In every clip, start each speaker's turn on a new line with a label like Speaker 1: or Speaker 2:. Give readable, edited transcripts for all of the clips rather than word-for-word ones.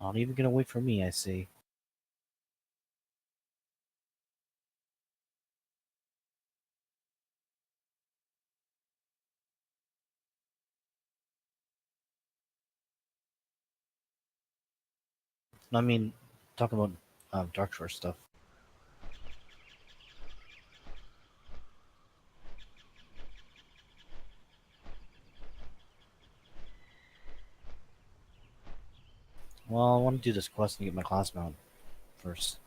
Speaker 1: Not even gonna wait for me, I see. No, I mean, talking about Dark Shore stuff. Well, I want to do this quest and get my class mount first.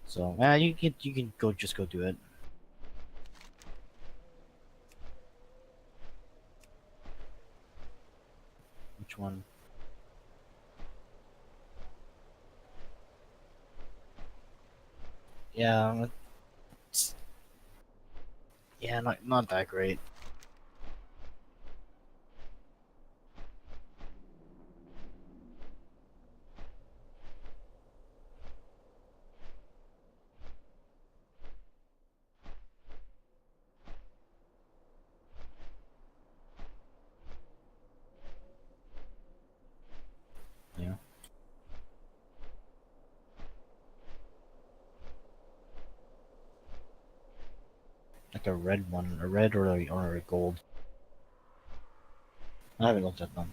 Speaker 1: So, you can go do it. Which one? Yeah, yeah, not that great. Yeah, like a red one, a red or a gold. I haven't looked at them.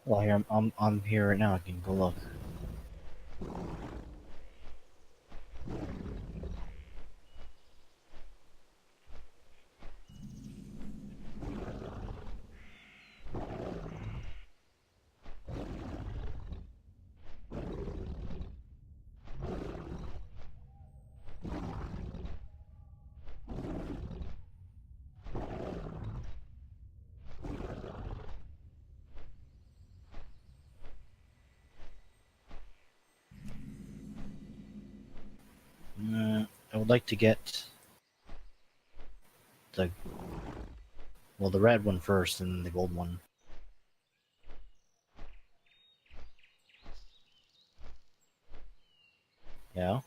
Speaker 1: Well, here I'm here right now. I can go look. I would like to get the the red one first and the gold one. Yeah.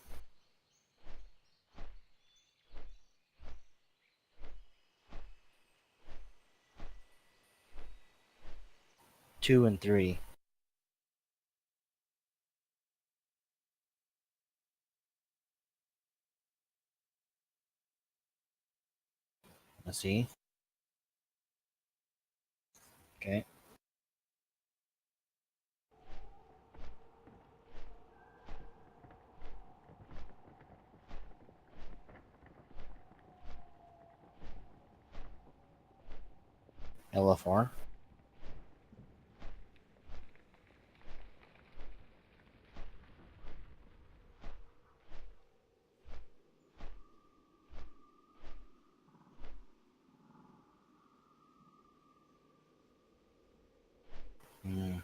Speaker 1: 2 and 3. Let's see. Okay. LFR. Mm.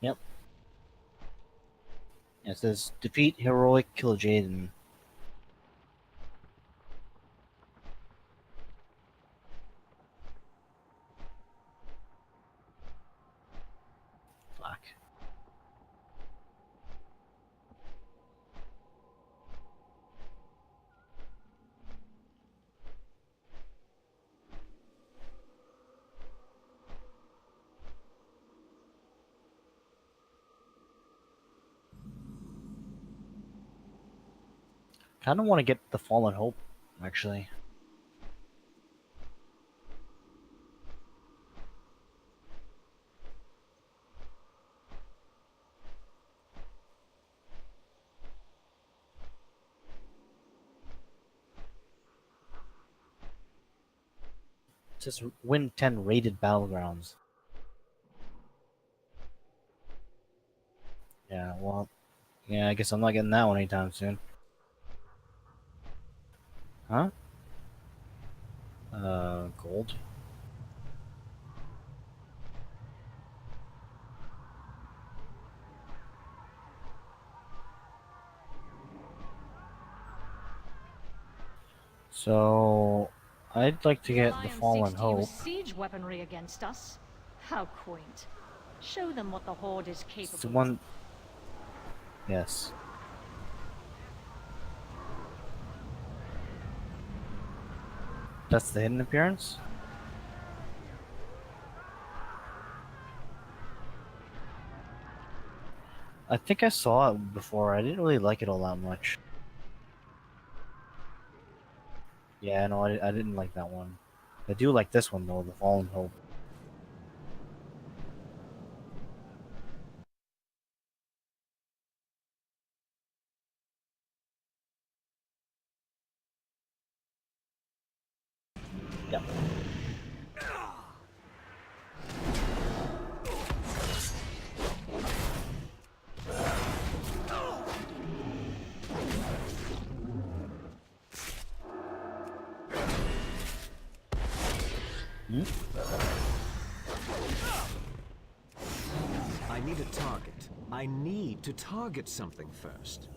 Speaker 1: Yep. It says defeat heroic kill Jaden. Fuck. Kind of want to get the Fallen Hope, actually. It says win 10 rated battlegrounds. Yeah, well, yeah, I guess I'm not getting that one anytime soon. Huh? Gold. So, I'd like to
Speaker 2: The
Speaker 1: get the
Speaker 2: Alliance seeks
Speaker 1: Fallen
Speaker 2: to use
Speaker 1: Hope.
Speaker 2: siege weaponry against us. How quaint. Show them what the Horde is
Speaker 1: It's the
Speaker 2: capable of.
Speaker 1: one. Yes. That's the hidden appearance? I think I saw it before. I didn't really like it all that much. Yeah, no, I didn't like that one. I do like this one though, the Fallen Hope. Yep. Hmm?
Speaker 3: I need a target. I need to target something first.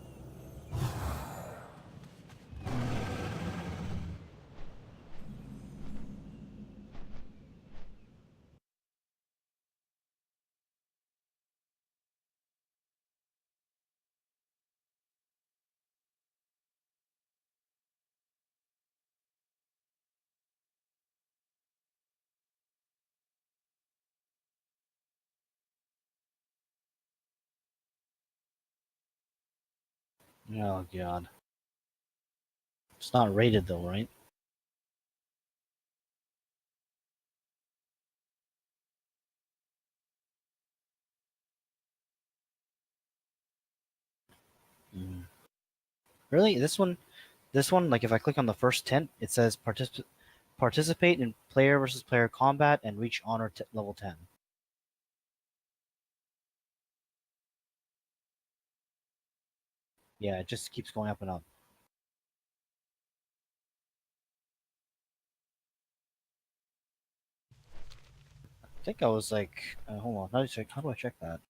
Speaker 1: Oh god. It's not rated though, right? Mm. Really? This one, like if I click on the first tent, it says participate in player versus player combat and reach honor level 10. Yeah, it just keeps going up and up. I think I was like, hold on, how do I check that?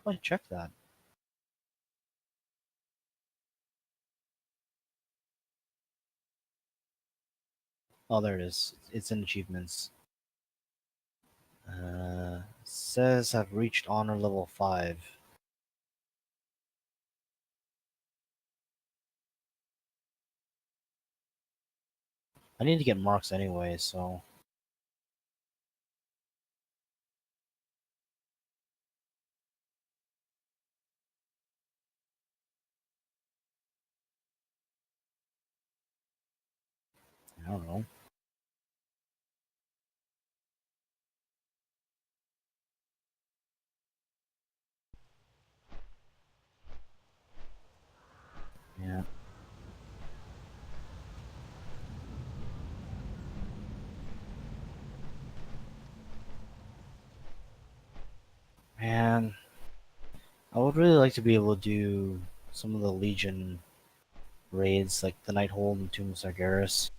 Speaker 1: Where do I check that? Oh, there it is. It's in achievements. Says I've reached honor level 5. I need to get marks anyway, so I don't know. Yeah. Man, I would really like to be able to do some of the Legion raids, like the Nighthold and Tomb of Sargeras.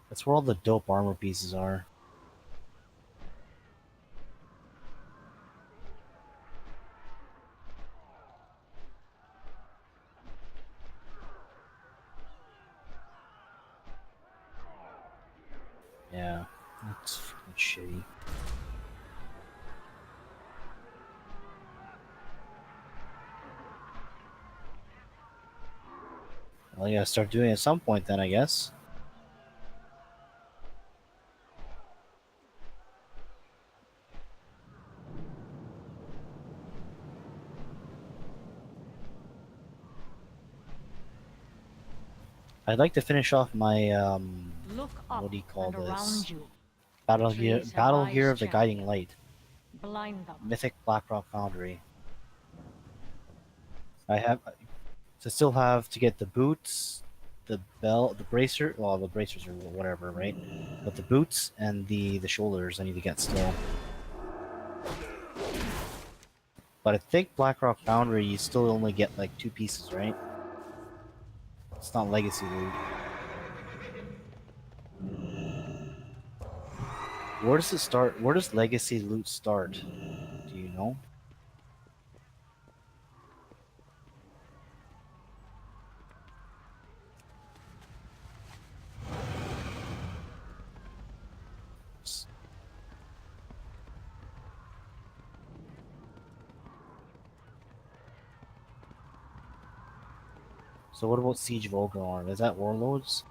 Speaker 1: That's where all the dope armor pieces are. Yeah, that's fucking shitty. Well, you gotta start doing it at some point then, I guess. I'd like to finish off my
Speaker 2: Look
Speaker 1: what
Speaker 2: up
Speaker 1: do you call
Speaker 2: and
Speaker 1: this?
Speaker 2: around you.
Speaker 1: Battle Gear of the Guiding
Speaker 2: Champion.
Speaker 1: Light,
Speaker 2: Blind them.
Speaker 1: Mythic Blackrock Foundry. I have to still have to get the boots, the belt, the bracer. Well, the bracers or whatever, right? But the boots and the shoulders I need to get still. But I think Blackrock Foundry, you still only get like 2 pieces, right? It's not legacy loot. Where does it start? Where does legacy loot start? Do you know? So what about Siege Volgarn? Is that Warlords?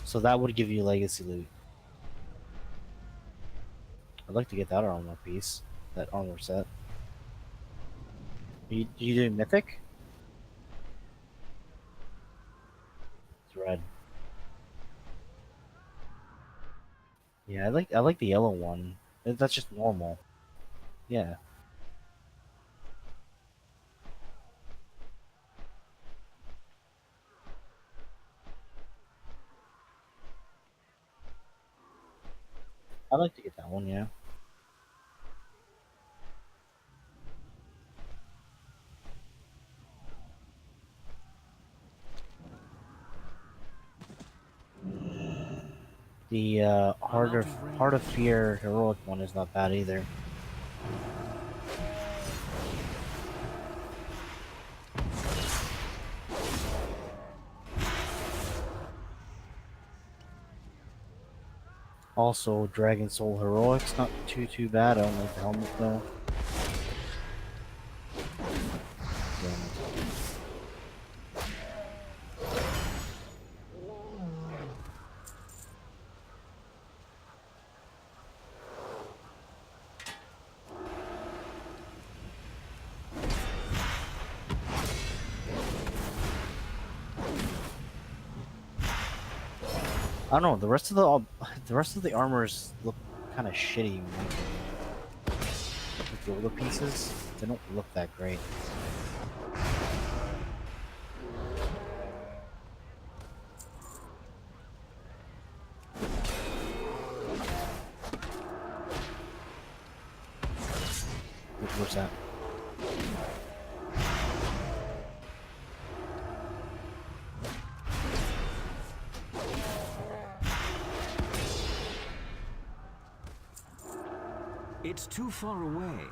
Speaker 1: So that would give you legacy loot. I'd like to get that armor piece, that armor set. You doing Mythic? It's red. Yeah, I like the yellow one. That's just normal. Yeah. I'd like to get that one, yeah. The Heart of Fear heroic one is not bad either. Also, Dragon Soul heroics not too bad. I don't like the helmet though. Damn it. I don't know. The rest of the armors look kind of shitty. In my opinion. Like the older pieces, they don't look that great. Where's that?
Speaker 3: It's too far away.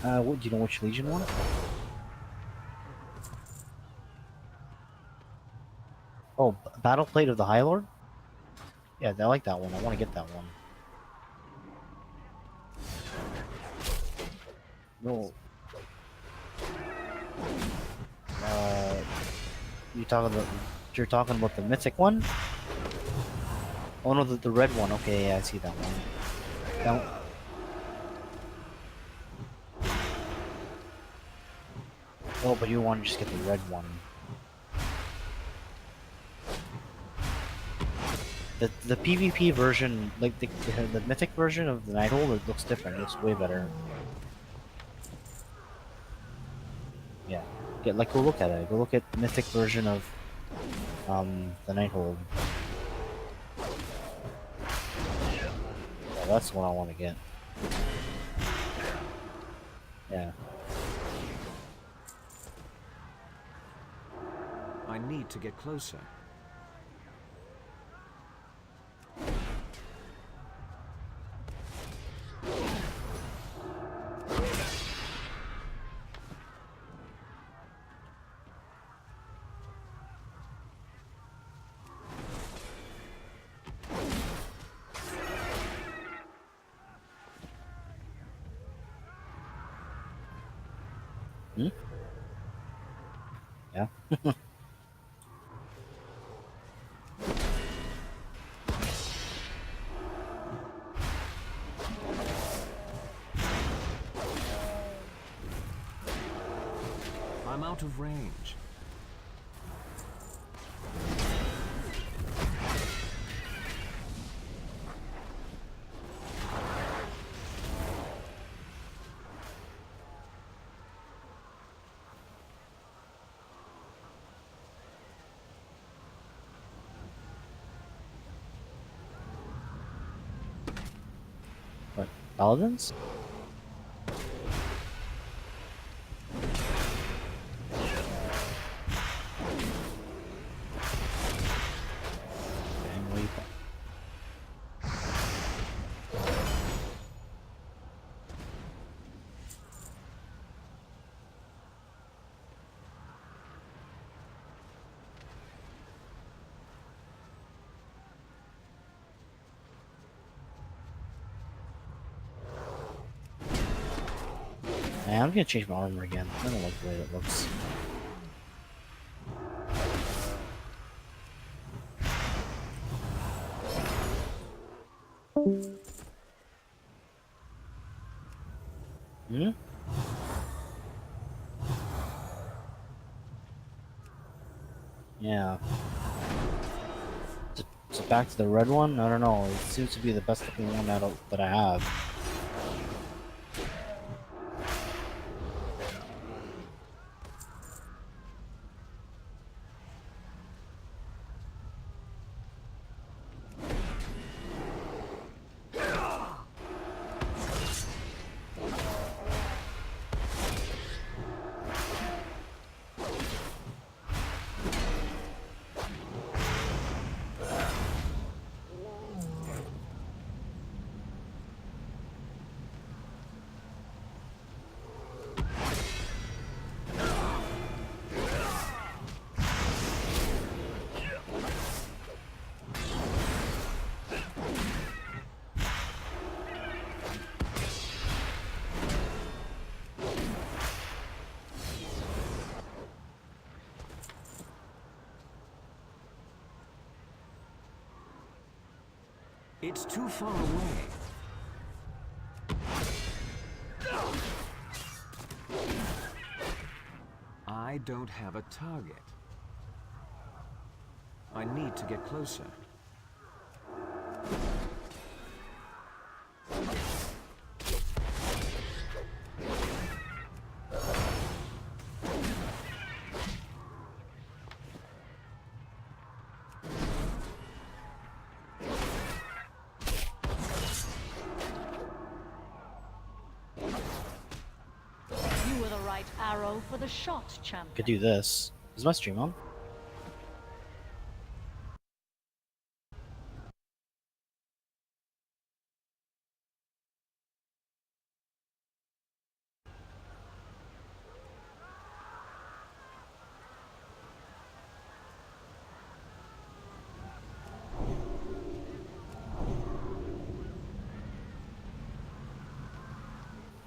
Speaker 1: What, do you know which Legion one? Oh, Battle Plate of the High Lord? Yeah, I like that one. I want to get that one. No. Uh, you're talking about the Mythic one? Oh no, the red one. Okay, yeah, I see that one. That one. Oh, but you want to just get the red one. The PvP version, like the Mythic version of the Nighthold, it looks different. It looks way better. Yeah, go look at it. Go look at the Mythic version of the Nighthold. Yeah, that's what I want to get. Yeah.
Speaker 3: I need to get closer.
Speaker 1: Hmm? Yeah.
Speaker 3: I'm out of range.
Speaker 1: Paladins? Okay, what do you think? Man, I'm gonna change my armor again. I don't like the way that looks. Hmm? Yeah. So back to the red one? I don't know. It seems to be the best looking one that I have.
Speaker 3: It's too far away. I don't have a target. I need to get closer.
Speaker 2: You were the right arrow for the shot, champion.
Speaker 1: Could do this. Is my stream on?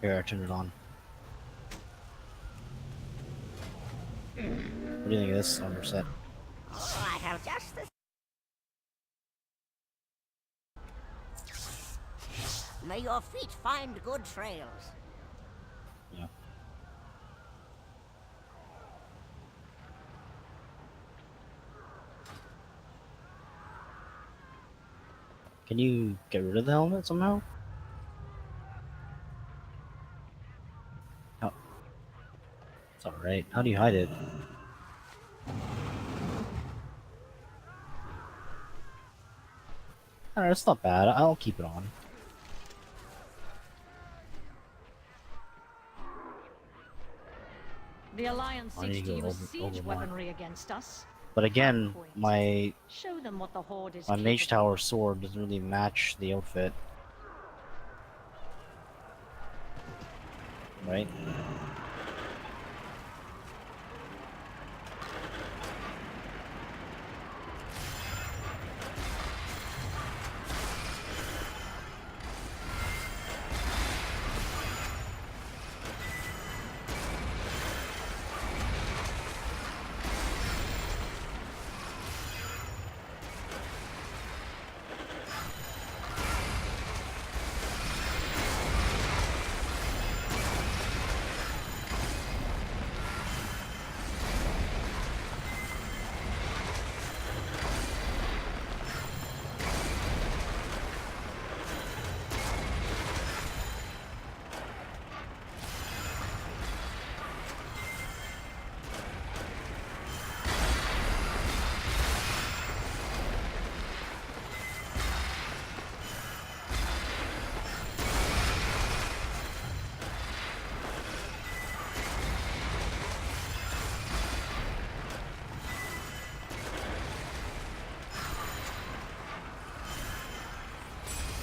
Speaker 1: Here, I turned it on. What do you think of this armor set?
Speaker 4: Oh, I have just the... May your feet find good trails.
Speaker 1: Yeah. Can you get rid of the helmet somehow? Oh, it's alright. How do you hide it? Alright, it's not bad. I'll keep it on.
Speaker 2: The Alliance
Speaker 1: I need
Speaker 2: seeks
Speaker 1: to
Speaker 2: to
Speaker 1: go
Speaker 2: use
Speaker 1: over
Speaker 2: siege
Speaker 1: more.
Speaker 2: weaponry against us.
Speaker 1: But again,
Speaker 2: Point.
Speaker 1: my
Speaker 2: Show them what the Horde is
Speaker 1: mage
Speaker 2: capable
Speaker 1: tower
Speaker 2: of.
Speaker 1: sword doesn't really match the outfit. Right?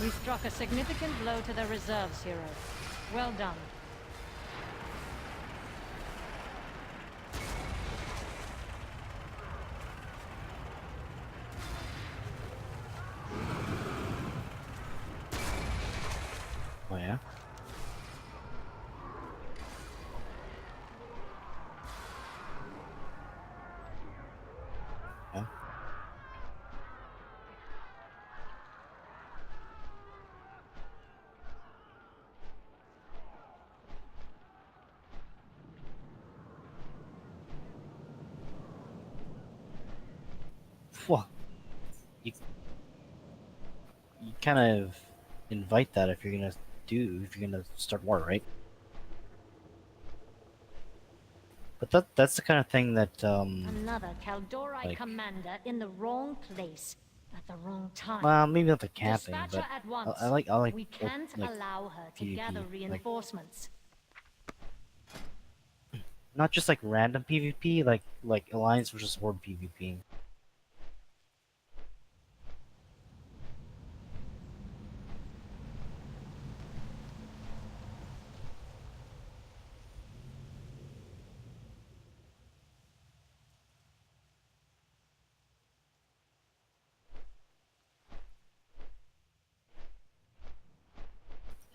Speaker 2: We struck a significant blow to the reserves, hero. Well done.
Speaker 1: Oh yeah. Yeah. Well, you kind of invite that if you're gonna start war, right? But that's the kind of thing that
Speaker 2: Another Kaldorite
Speaker 1: like,
Speaker 2: commander in the wrong place at the wrong time.
Speaker 1: well, maybe not the camping,
Speaker 2: Dispatch her
Speaker 1: but
Speaker 2: at
Speaker 1: I
Speaker 2: once.
Speaker 1: like
Speaker 2: We
Speaker 1: old,
Speaker 2: can't
Speaker 1: like
Speaker 2: allow her to
Speaker 1: PvP,
Speaker 2: gather
Speaker 1: like
Speaker 2: reinforcements.
Speaker 1: not just like random PvP, like alliance versus horde PvP.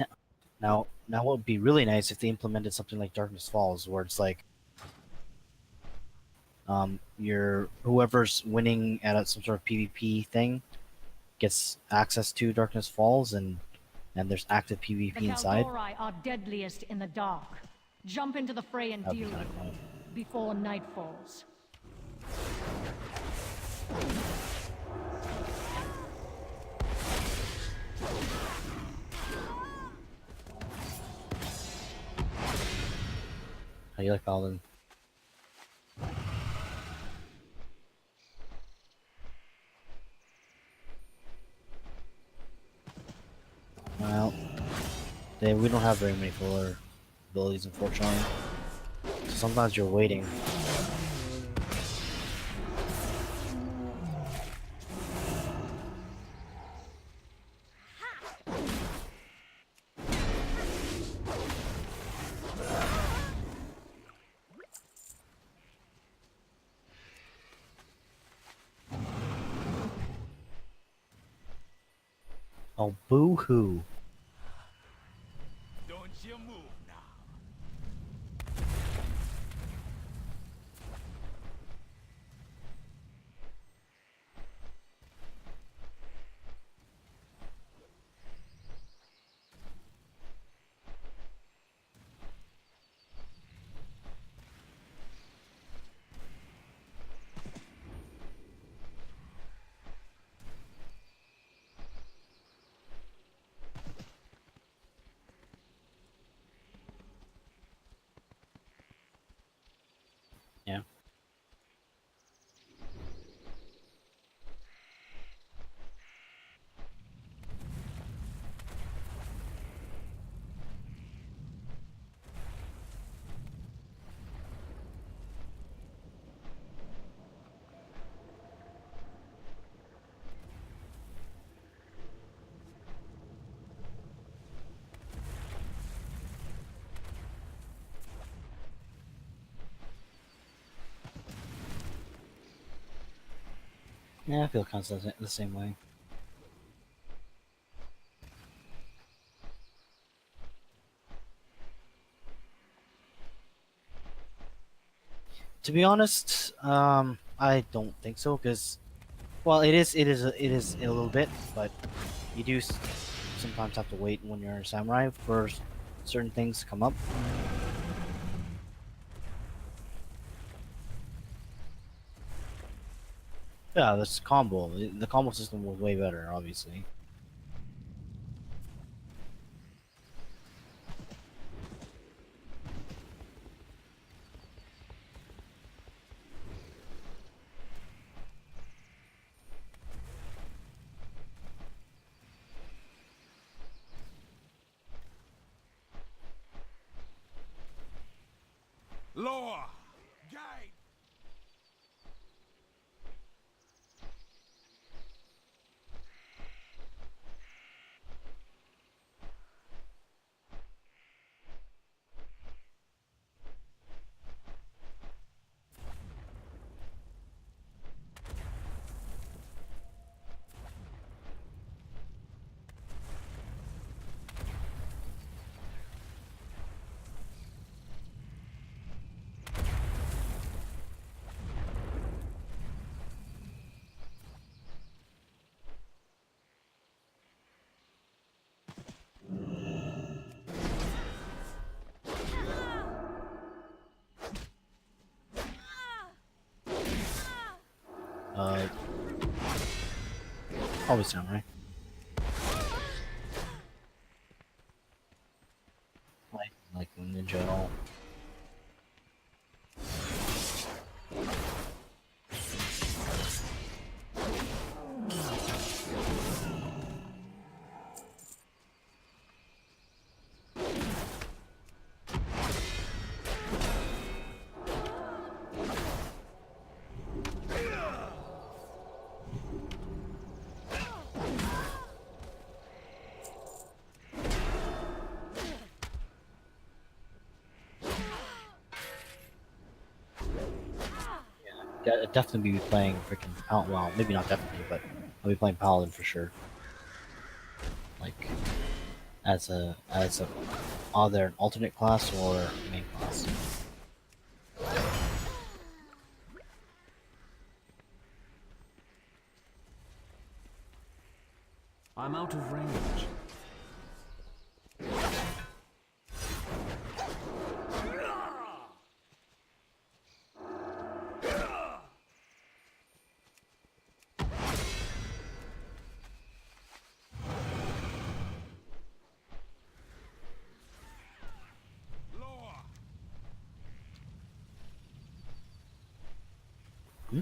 Speaker 1: Yeah. Now, what would be really nice if they implemented something like Darkness Falls, where it's like, your whoever's winning at some sort of PvP thing gets access to Darkness Falls, and there's active
Speaker 2: The
Speaker 1: PvP inside.
Speaker 2: Kaldorite are deadliest in the dark. Jump into the fray and
Speaker 1: That'd be
Speaker 2: deal
Speaker 1: kind
Speaker 2: with
Speaker 1: of
Speaker 2: them
Speaker 1: cool.
Speaker 2: before night falls.
Speaker 1: How do you like Paladin? Well, we don't have very many filler abilities, unfortunately. So sometimes you're waiting. Oh, boo-hoo.
Speaker 5: Don't you move now.
Speaker 1: Yeah. Yeah, I feel kind of the same way. To be honest, I don't think so, because, well, it is a little bit, but you do sometimes have to wait when you're a samurai for certain things to come up. Yeah, this combo. The combo system was way better, obviously.
Speaker 5: Law! Guide!
Speaker 1: Uh, always down, right? Like ninja at all. Yeah, I'd definitely be playing freaking well, maybe not definitely, but I'll be playing Paladin for sure. Like as a either an alternate class or main class.
Speaker 3: I'm out of range.
Speaker 5: Lower.
Speaker 1: Hmm?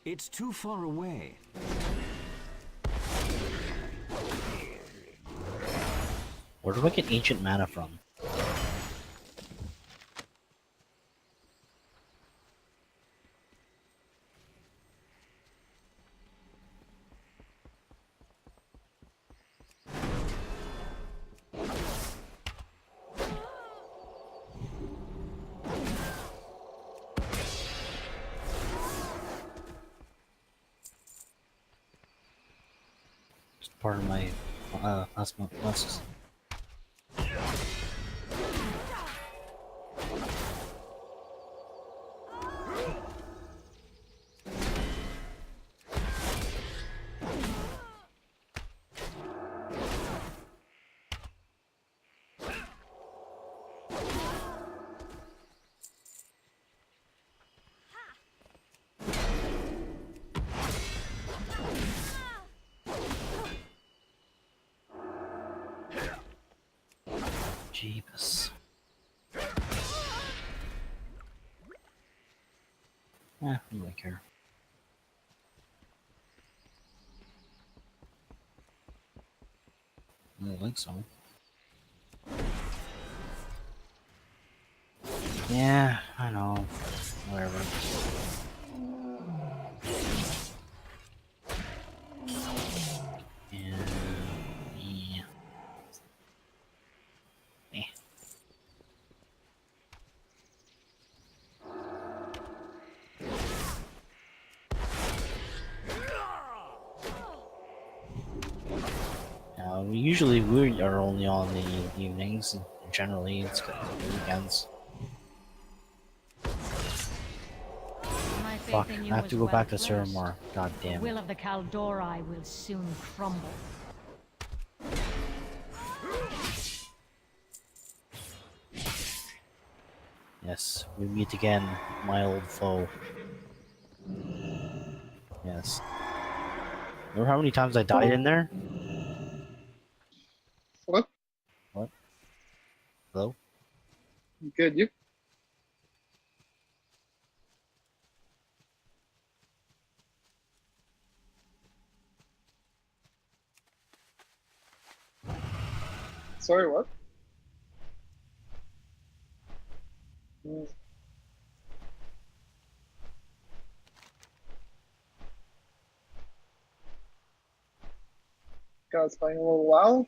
Speaker 3: It's too far away.
Speaker 1: Where do I get ancient mana from? Just part of my last month musks. Jeebus. I don't really care. I don't think so. Yeah, I know. Whatever. And yeah. Eh. Usually we are only on the evenings, and generally it's good on the weekends.
Speaker 2: My faith
Speaker 1: Fuck,
Speaker 2: in
Speaker 1: I
Speaker 2: you
Speaker 1: have
Speaker 2: was
Speaker 1: to go
Speaker 2: well
Speaker 1: back to
Speaker 2: placed.
Speaker 1: Suramar. God
Speaker 2: The
Speaker 1: damn
Speaker 2: will
Speaker 1: it.
Speaker 2: of the Kaldori will soon crumble.
Speaker 1: Yes, we meet again, my old foe. Yes. Remember how many times I died in there?
Speaker 6: What?
Speaker 1: What? Hello?
Speaker 6: Good, you? Sorry, what? Mm. Guys playing a little WoW?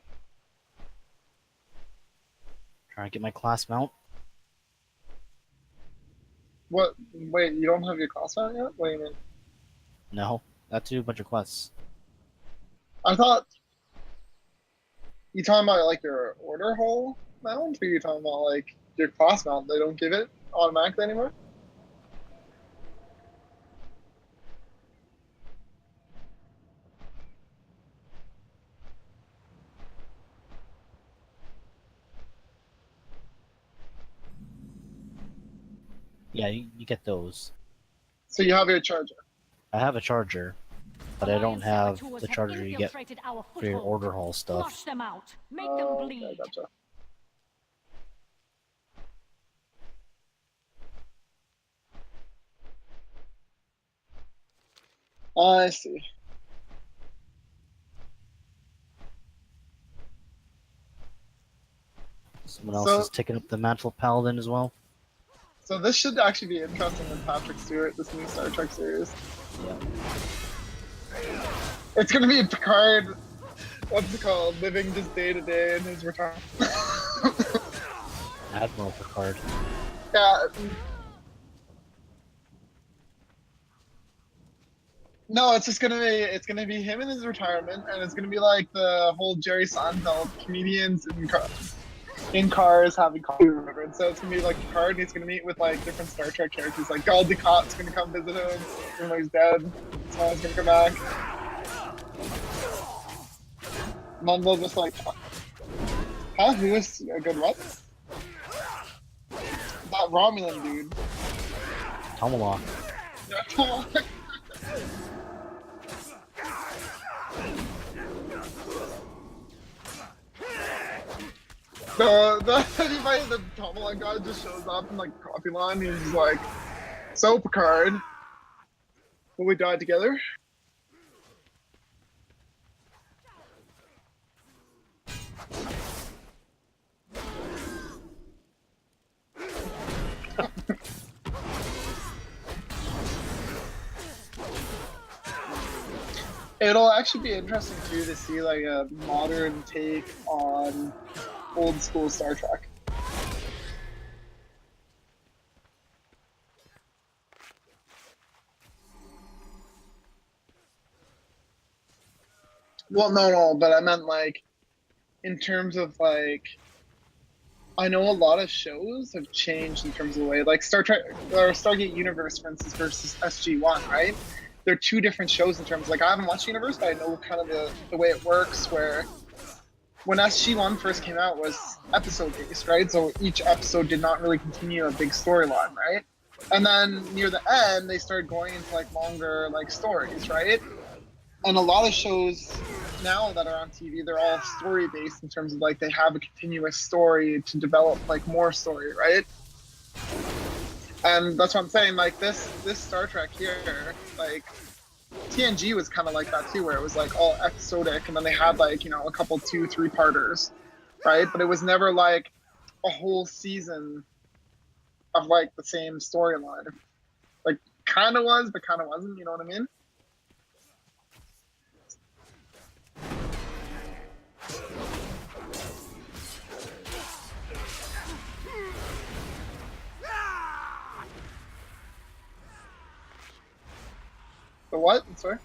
Speaker 1: Trying to get my class mount?
Speaker 6: What? Wait, you don't have your class mount yet? What do you mean?
Speaker 1: No. I have to do a bunch of quests.
Speaker 6: I thought you talking about like your order hole mount, or you talking about like your class mount? They don't give it automatically anymore.
Speaker 1: Yeah, you get those.
Speaker 6: So you have your charger.
Speaker 1: I have a charger, but I don't
Speaker 2: Alliance
Speaker 1: have
Speaker 2: saboteurs
Speaker 1: the
Speaker 2: have
Speaker 1: charger you get
Speaker 2: infiltrated our
Speaker 1: for your
Speaker 2: foothold.
Speaker 1: order hall
Speaker 2: Flush
Speaker 1: stuff.
Speaker 2: them out. Make them
Speaker 6: Okay,
Speaker 2: bleed.
Speaker 6: gotcha. I see.
Speaker 1: Someone else
Speaker 6: So,
Speaker 1: is taking up the mantle paladin as well.
Speaker 6: so this should actually be interesting with Patrick Stewart, this new Star Trek series.
Speaker 1: Yeah.
Speaker 6: It's gonna be Picard. What's it called? Living just day to day in his retirement.
Speaker 1: Admiral Picard.
Speaker 6: Yeah. No, it's gonna be him in his retirement, and it's gonna be like the whole Jerry Seinfeld comedians in cars having coffee or whatever. And so it's gonna be like Picard, and he's gonna meet with like different Star Trek characters. Like Gul Ducat's gonna come visit him, even though he's dead. Someone's gonna come back. Mumble just like, huh? Who is a good what? That Romulan dude.
Speaker 1: Tomalak.
Speaker 6: Yeah. The Tomalak guy just shows up in like coffee line. He's like, "So Picard, will we die together?" It'll actually be interesting too to see like a modern take on old school Star Trek. Well, no, but I meant like in terms of like I know a lot of shows have changed in terms of the way like Star Trek or Stargate Universe, for instance, versus SG-1, right? They're two different shows in terms of, like I haven't watched Universe, but I know kind of the way it works where when SG-1 first came out was episode based, right? So each episode did not really continue a big storyline, right? And then near the end, they started going into like longer like stories, right? And a lot of shows now that are on TV, they're all story based in terms of like they have a continuous story to develop like more story, right? And that's what I'm saying. Like this Star Trek here, like TNG was kind of like that too, where it was like all episodic, and then they had like a couple 2-3 parters, right? But it was never like a whole season of like the same storyline. Like kind of was, but kind of wasn't. You know what I mean? The what? Sorry.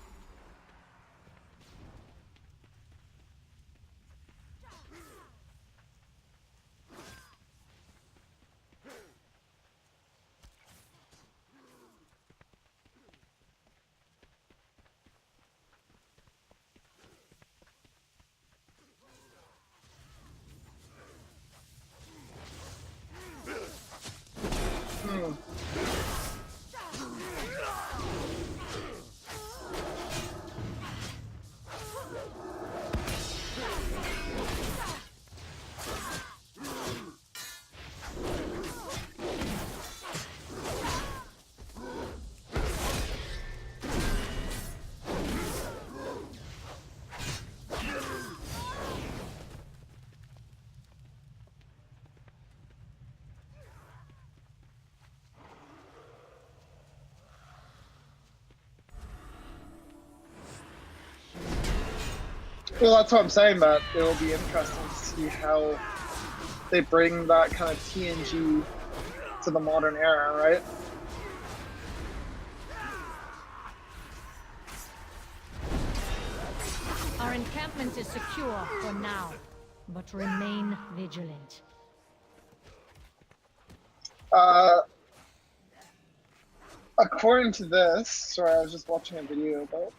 Speaker 6: Well, that's what I'm saying. That it'll be interesting to see how they bring that kind of TNG to the modern era, right?
Speaker 2: Our encampment is secure for now, but remain vigilant.
Speaker 6: Uh, According to this, sorry, I was just watching a video about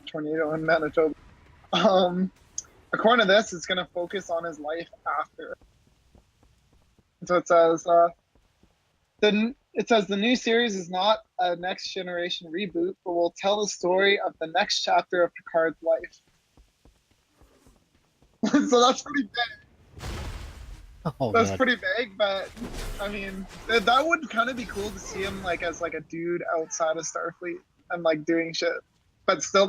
Speaker 6: tornado in Manitoba. Um, According to this, it's going to focus on his life after. So it says the new series is not a next generation reboot, but will tell the story of the next chapter of Picard's life. So that's pretty
Speaker 1: Oh
Speaker 6: that's
Speaker 1: god.
Speaker 6: pretty vague, but I mean that would kind of be cool to see him like as like a dude outside of Starfleet and like doing shit, but still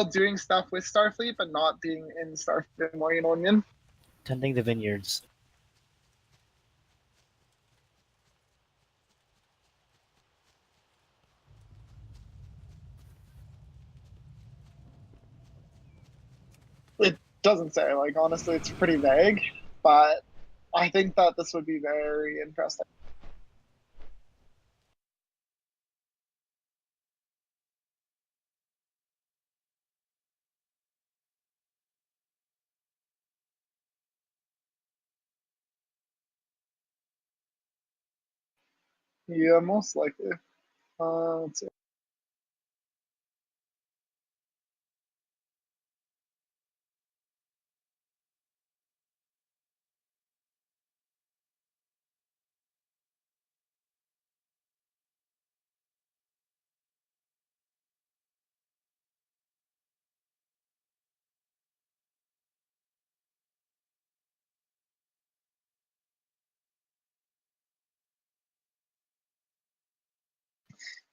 Speaker 6: doing stuff with Starfleet, but not being in Starfleet anymore. You know what I mean?
Speaker 1: Tending the vineyards.
Speaker 6: It doesn't say. Like honestly, it's pretty vague, but I think that this would be very interesting. Yeah, most likely. Let's see.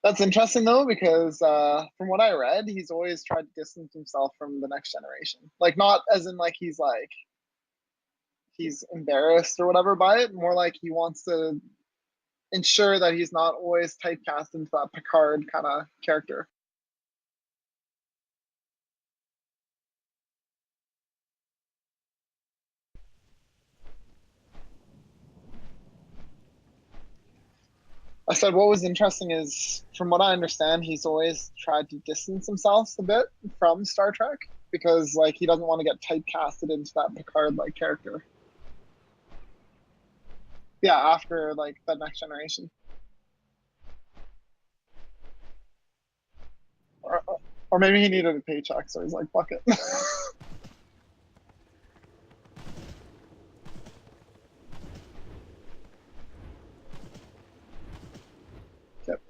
Speaker 6: That's interesting though, because from what I read, he's always tried to distance himself from the next generation. Like not as in like he's embarrassed or whatever by it, more like he wants to ensure that he's not always typecast into that Picard kind of character. I said what was interesting is, from what I understand, he's always tried to distance himself a bit from Star Trek because like he doesn't want to get typecasted into that Picard like character. Yeah, after like the next generation. Or, or maybe he needed a paycheck, so he's like, fuck it. Yep.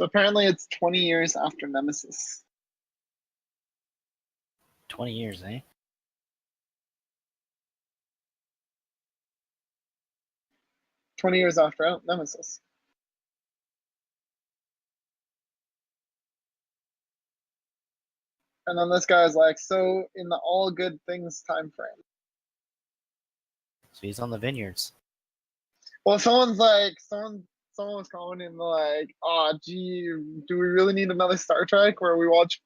Speaker 6: So apparently it's 20 years after Nemesis.
Speaker 1: 20 years, eh?
Speaker 6: 20 years after Nemesis. And then this guy's like, so in the all good things time frame.
Speaker 1: So he's on the vineyards.
Speaker 6: Well, someone was commenting like, oh gee, do we really need another Star Trek where we watch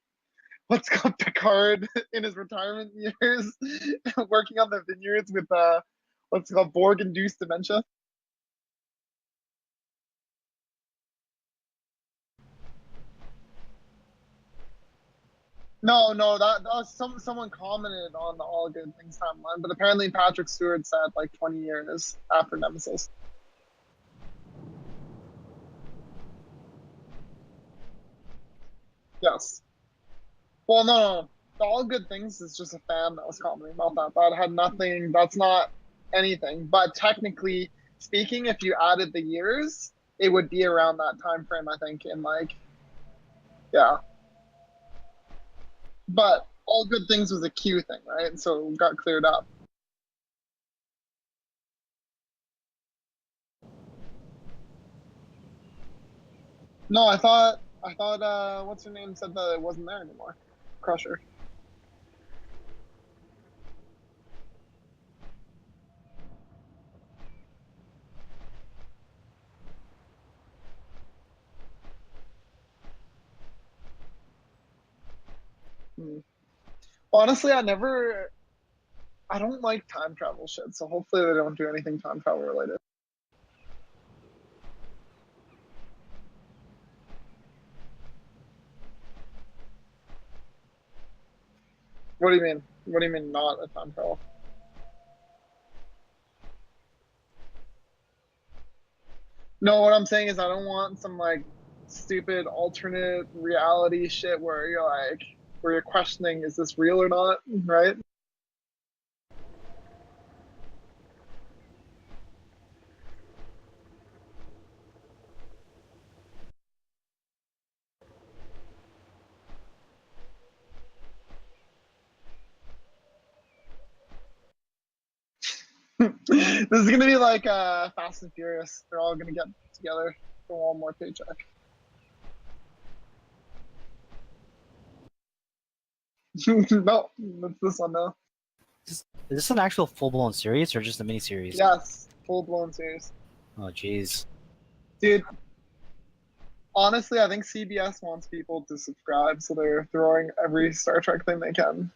Speaker 6: what's called Picard in his retirement years working on the vineyards with what's called Borg induced dementia? No, that was someone commented on the All Good Things timeline, but apparently Patrick Stewart said like 20 years after Nemesis. Yes. Well, no. The All Good Things is just a fan that was commenting about that. That had nothing. That's not anything. But technically speaking, if you added the years, it would be around that time frame. I think in like, yeah. But All Good Things was a Q thing, right? So it got cleared up. No, I thought what's her name said that it wasn't there anymore. Crusher. Hmm. Honestly, I don't like time travel shit, so hopefully they don't do anything time travel related. What do you mean? What do you mean not a time travel? No, what I'm saying is I don't want some like stupid alternate reality shit where you're questioning is this real or not, right? This is gonna be like Fast and Furious. They're all gonna get together for one more paycheck. No, it's this one now.
Speaker 1: Is this an actual full-blown series or just a mini-series?
Speaker 6: Yes, full blown series.
Speaker 1: Oh, jeez.
Speaker 6: Dude, honestly, I think CBS wants people to subscribe, so they're throwing every Star Trek thing they can.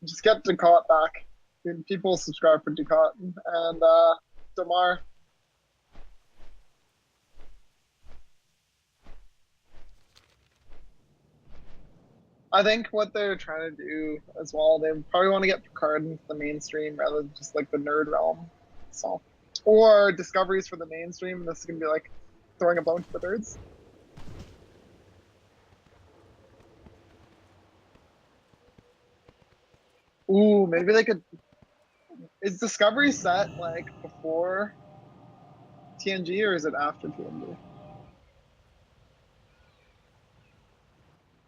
Speaker 6: Just get Ducat back. Dude, people subscribe for Ducat and Damar. I think what they're trying to do as well, they probably want to get Picard into the mainstream rather than just like the nerd realm. So, or discoveries for the mainstream, and this is gonna be like throwing a bone to the nerds. Ooh, maybe they could. Is Discovery set like before TNG or is it after TNG?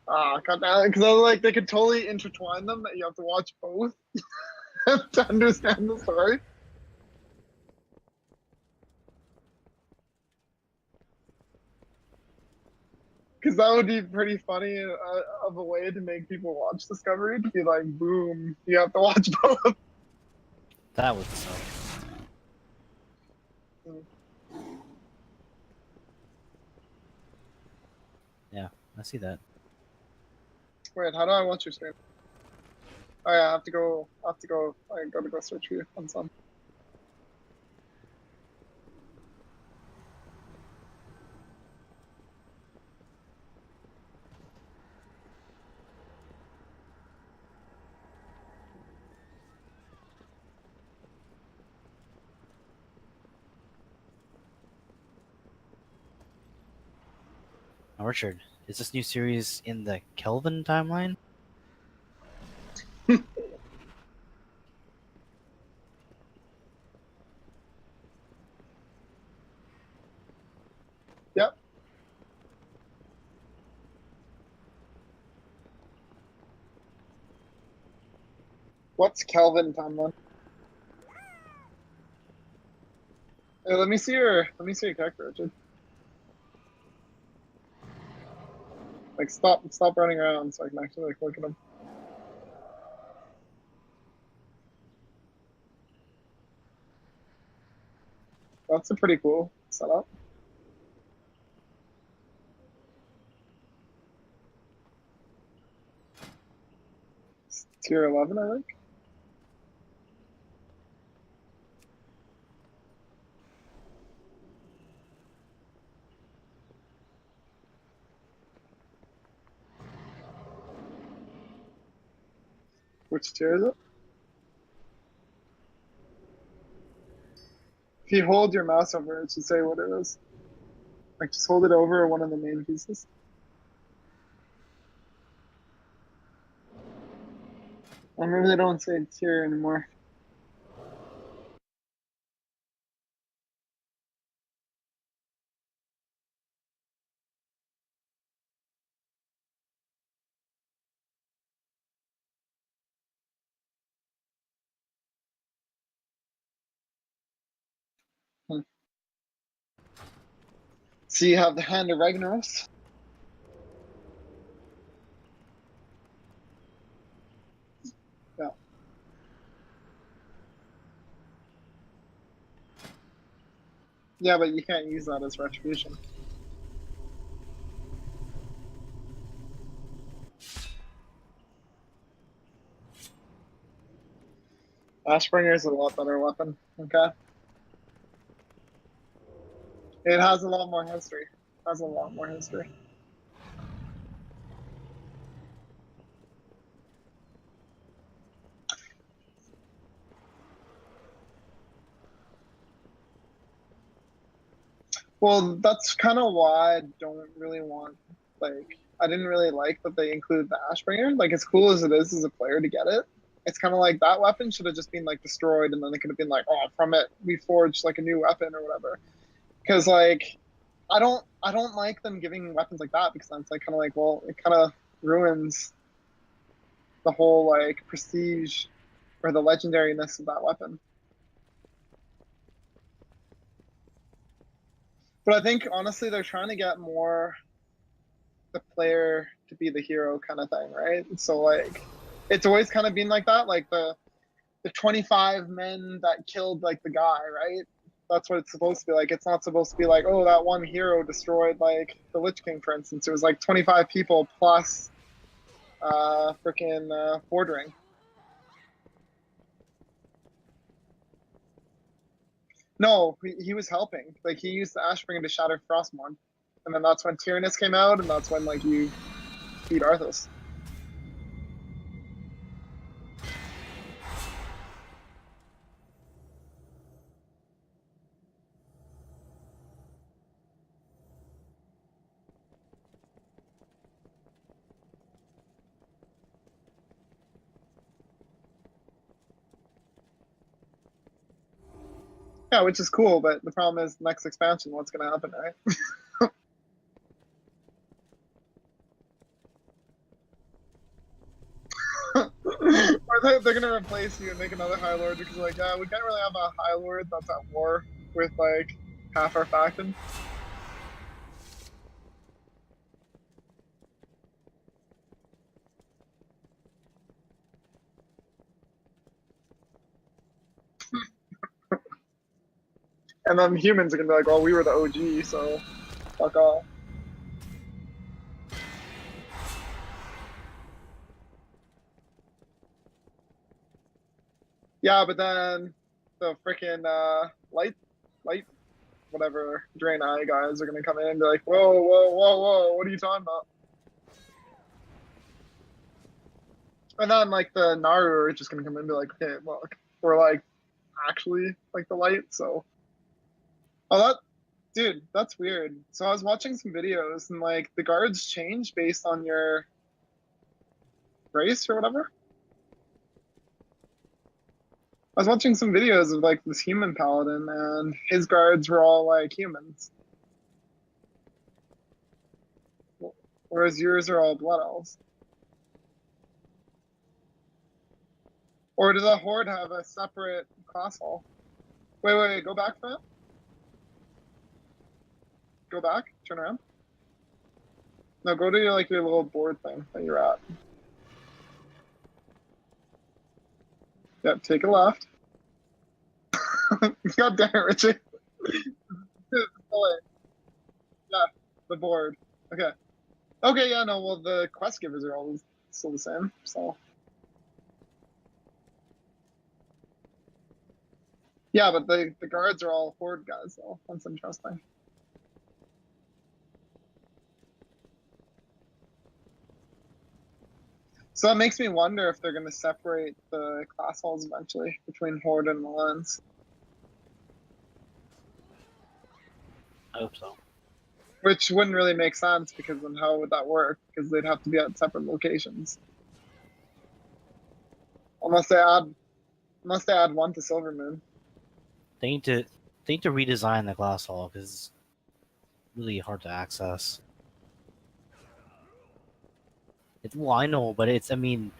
Speaker 6: Ah, got that because I was like they could totally intertwine them. That you have to watch both to understand the story. Because that would be pretty funny of a way to make people watch Discovery. To be like, boom, you have to watch both.
Speaker 1: That would suck. Yeah, I see that.
Speaker 6: Wait, how do I watch your stream? Oh yeah, I have to go. I have to go. I gotta go search for you on some.
Speaker 1: Now, Richard, is this new series in the Kelvin timeline?
Speaker 6: Yep. What's Kelvin time then? Hey, let me see your character, Richard. Like stop running around so I can actually like look at him. That's a pretty cool setup. It's tier 11, I think. Which tier is it? If you hold your mouse over it, should say what it is. Like just hold it over one of the main pieces. I remember they don't say tier anymore. Hmm. So you have the Hand of Ragnaros. Yeah. Yeah, but you can't use that as retribution. Ashbringer is a lot better weapon. Okay. It has a lot more history. Has a lot more history. Well, that's kind of why I don't really want, like, I didn't really like that they included the Ashbringer. Like, as cool as it is as a player to get it, it's kind of like that weapon should have just been, like, destroyed, and then it could have been like, oh, from it, we forged, like, a new weapon or whatever. Because, like, I don't like them giving weapons like that because it's, like, kind of like, well, it kind of ruins the whole, like, prestige or the legendariness of that weapon. But I think, honestly, they're trying to get more the player to be the hero kind of thing, right? So like it's always kind of been like that, like the 25 men that killed like the guy, right? That's what it's supposed to be like. It's not supposed to be like, oh, that one hero destroyed like the Lich King, for instance. It was like 25 people plus freaking Fordring. No, he was helping. Like he used the Ashbringer to shatter Frostmourne. And then that's when Tyrannus came out, and that's when like you beat Arthas. Yeah, which is cool, but the problem is next expansion, what's gonna happen, right? Or they're gonna replace you and make another High Lord because like, yeah, we can't really have a High Lord that's at war with like half our faction. And then humans are gonna be like, well, we were the OG, so fuck off. Yeah, but then the freaking light whatever Draenei guys are gonna come in and be like, whoa, what are you talking about? And then like the Naru are just gonna come in and be like, okay, look, we're like actually like the light, so oh that dude, that's weird. So I was watching some videos and like the guards change based on your race or whatever. I was watching some videos of like this human paladin and his guards were all like humans. Whereas yours are all blood elves. Or does the horde have a separate class hall? Wait, go back for it. Go back, turn around. No, go to your like your little board thing that you're at. Yep, take a left. God damn it, Richie. Yeah, the board. Okay. Okay, yeah, no, well the quest givers are all still the same, so. Yeah, but the guards are all horde guys though. That's interesting. So that makes me wonder if they're going to separate the class halls eventually between Horde and Alliance.
Speaker 1: I hope so.
Speaker 6: Which wouldn't really make sense because then how would that work? Because they'd have to be at separate locations. Unless they add one to Silvermoon.
Speaker 1: They need to redesign the glass hall because it's really hard to access. Well, I know, but I mean,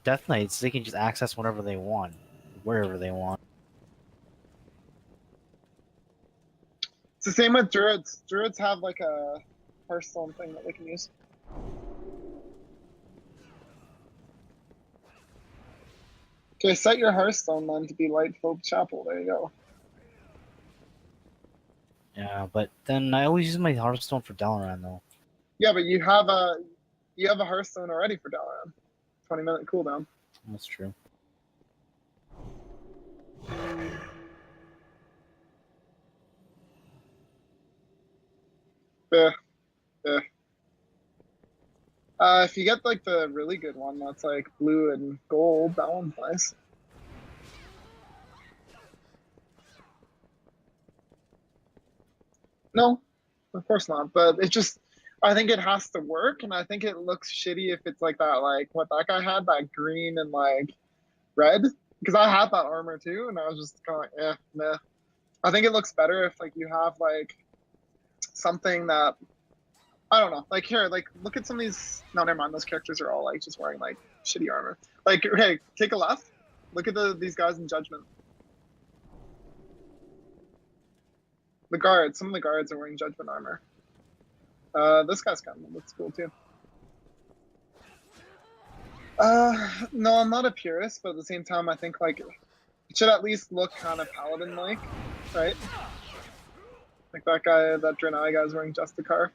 Speaker 1: Death Knights, they can just access whenever they want, wherever they want.
Speaker 6: It's the same with Druids. Druids have like a Hearthstone thing that they can use. Okay, set your Hearthstone then to be Light Folk Chapel. There you go.
Speaker 1: Yeah, but then I always use my Hearthstone for Dalaran though.
Speaker 6: Yeah, but you have a Hearthstone already for Dalaran. 20-minute cooldown.
Speaker 1: That's true.
Speaker 6: Yeah, yeah. If you get like the really good one that's like blue and gold, that one's nice. No, of course not. But it just, I think it has to work, and I think it looks shitty if it's like that, like what that guy had, that green and like red. Because I had that armor too, and I was just kind of like, meh. I think it looks better if like you have like something that I don't know. Like here, like look at some of these. No, never mind. Those characters are all like just wearing like shitty armor. Like, okay, take a left. Look at these guys in Judgment. The guards. Some of the guards are wearing Judgment armor. This guy's kind of looks cool too. No, I'm not a purist, but at the same time, I think like it should at least look kind of paladin-like, right? Like that guy, that Draenei guy's wearing Justicar.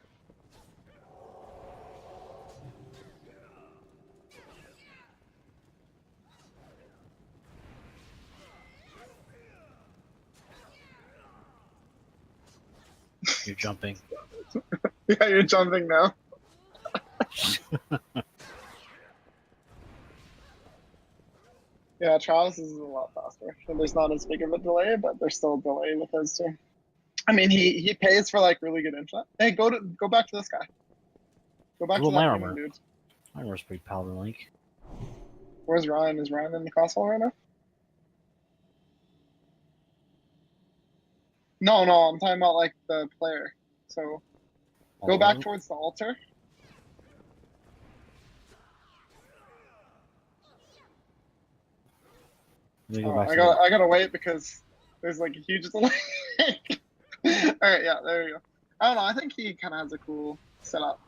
Speaker 1: You're jumping.
Speaker 6: Yeah, you're jumping now. Yeah, Travis is a lot faster. And there's not as big of a delay, but there's still a delay with his too. I mean, he pays for like really good internet. Hey, go back to this guy. Go back
Speaker 1: Well,
Speaker 6: to
Speaker 1: my
Speaker 6: that
Speaker 1: armor.
Speaker 6: green dude.
Speaker 1: My armor's pretty paladin-like.
Speaker 6: Where's Ryan? Is Ryan in the castle right now? No, I'm talking about like the player. So go back towards the altar.
Speaker 1: Let me go
Speaker 6: Oh,
Speaker 1: back
Speaker 6: I
Speaker 1: to the...
Speaker 6: gotta wait because there's like a huge delay. All right, yeah, there you go. I don't know. I think he kind of has a cool setup.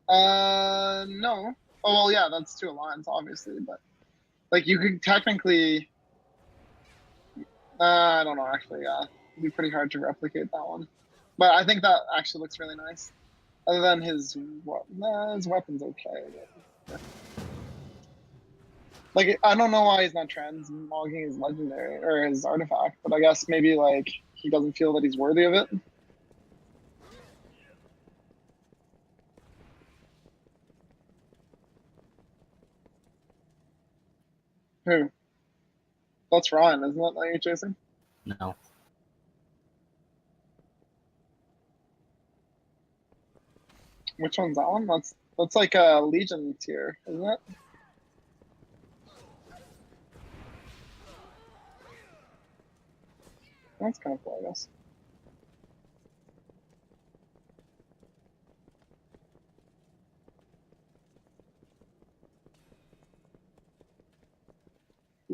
Speaker 6: No. Oh well, yeah, that's two alliance, obviously, but like you could technically. I don't know. Actually, yeah, it'd be pretty hard to replicate that one. But I think that actually looks really nice. Other than his his weapon's okay. But, like I don't know why he's not transmogging his legendary or his artifact, but I guess maybe like he doesn't feel that he's worthy of it. Who? That's Ryan, isn't it? That you're chasing?
Speaker 1: No.
Speaker 6: Which one's that one? That's like a Legion tier, isn't it? That's kind of cool, I guess.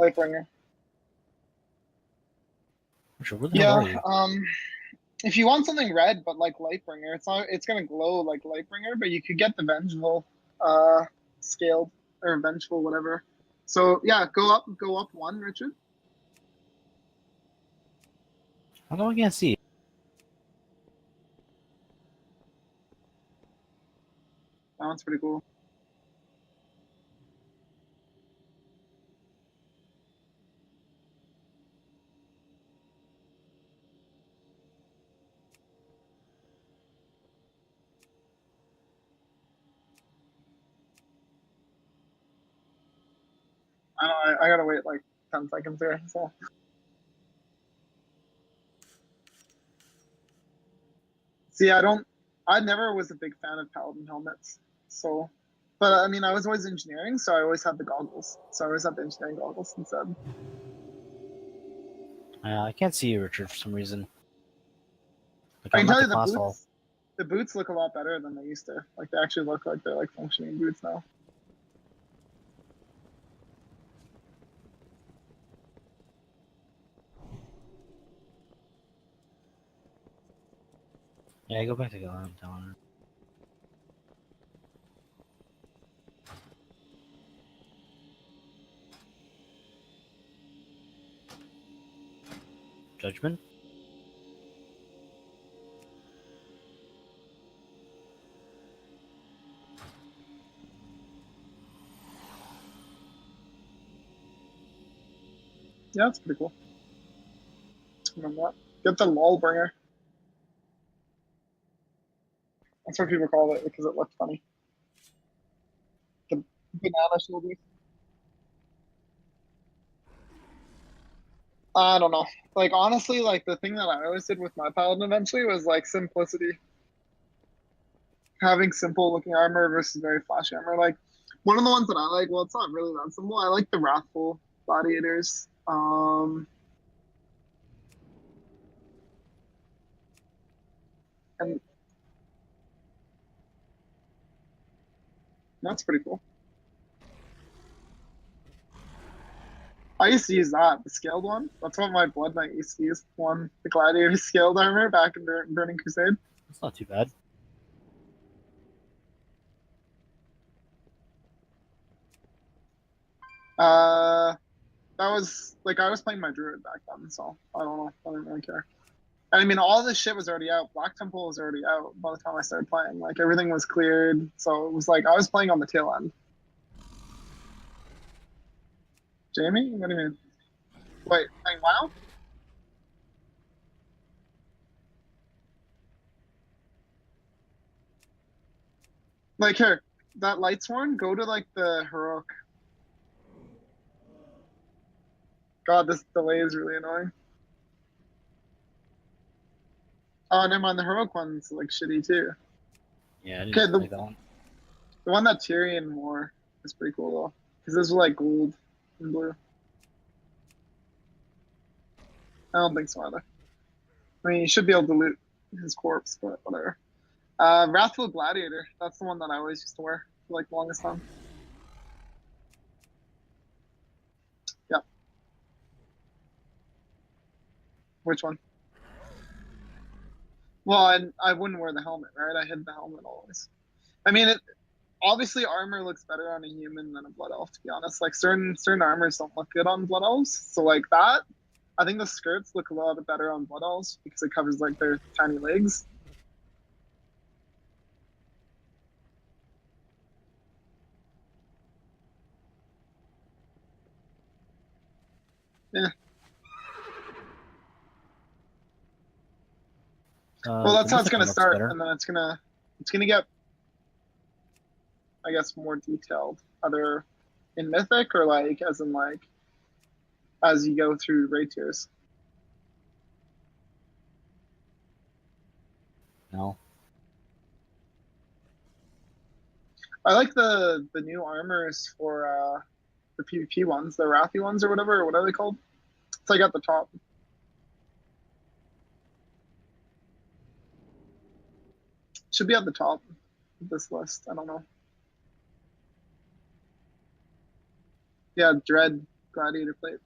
Speaker 6: Lightbringer.
Speaker 1: Richard, where the hell are
Speaker 6: Yeah.
Speaker 1: you?
Speaker 6: If you want something red but like Lightbringer, it's not. It's gonna glow like Lightbringer, but you could get the Vengeful, scaled or Vengeful, whatever. So yeah, go up one, Richard.
Speaker 1: How come I can't see?
Speaker 6: That one's pretty cool. I don't know. I gotta wait like 10 seconds here. So see, I never was a big fan of Paladin helmets. So, but I mean, I was always engineering, so I always had the goggles. So I always had the engineering goggles instead.
Speaker 1: I can't see you, Richard, for some reason. Like
Speaker 6: I can
Speaker 1: I'm at
Speaker 6: tell
Speaker 1: the
Speaker 6: you the
Speaker 1: class hall.
Speaker 6: boots. The boots look a lot better than they used to. Like they actually look like they're like functioning boots now.
Speaker 1: Yeah, go back to down. Judgment?
Speaker 6: Yeah, that's pretty cool. Remember that? Get the lol bringer. That's what people call it because it looked funny. The banana shoulders. I don't know. Like honestly, like the thing that I always did with my paladin eventually was like simplicity. Having simple looking armor versus very flashy armor. Like one of the ones that I like, well, it's not really that simple. I like the wrathful gladiators. And that's pretty cool. I used to use that, the scaled one. That's what my Blood Knight used to use. One, the gladiator scaled armor back in Burning Crusade.
Speaker 1: That's not too bad.
Speaker 6: Uh, that was like I was playing my druid back then, so I don't know. I don't really care. And I mean, all this shit was already out. Black Temple was already out by the time I started playing. Like everything was cleared, so it was like I was playing on the tail end. Jamie, what do you mean? Wait, playing WoW? Like here, that Lightsworn, go to like the heroic. God, this delay is really annoying. Oh, never mind. The heroic one's like shitty too.
Speaker 1: Yeah, I didn't
Speaker 6: Okay,
Speaker 1: like that one.
Speaker 6: the one that Tyrion wore is pretty cool though, because this was like gold and blue. I don't think so either. I mean, you should be able to loot his corpse, but whatever. Wrathful Gladiator. That's the one that I always used to wear for like the longest time. Yep. Which one? Well, I wouldn't wear the helmet, right? I hid the helmet always. I mean, obviously armor looks better on a human than a blood elf. To be honest, like certain armors don't look good on blood elves. So like that, I think the skirts look a lot better on blood elves because it covers like their tiny legs. Yeah. Well,
Speaker 1: The
Speaker 6: that's how it's
Speaker 1: mythic
Speaker 6: gonna
Speaker 1: one looks
Speaker 6: start,
Speaker 1: better.
Speaker 6: and then it's gonna get, I guess, more detailed, either in mythic or like as in like as you go through raid tiers.
Speaker 1: No.
Speaker 6: I like the new armors for the PvP ones, the Wrathy ones or whatever, or what are they called? It's like at the top. Should be at the top of this list. I don't know. Yeah, Dread. gladiator plate.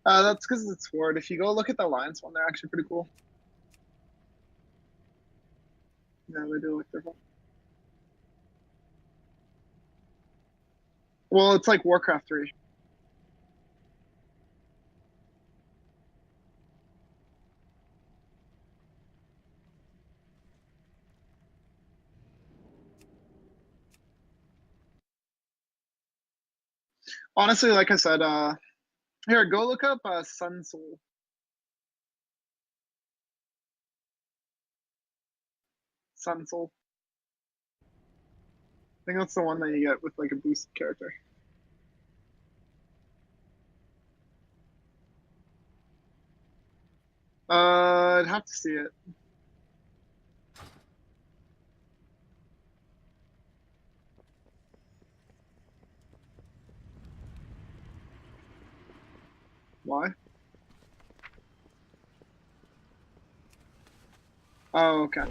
Speaker 6: That's because it's sword. If you go look at the Alliance one, they're actually pretty cool. Yeah, they do look different. Well, it's like Warcraft 3. Honestly, like I said, here, go look up Sun Soul. Sun Soul. I think that's the one that you get with like a boosted character. I'd have to see it. Why? Oh, okay.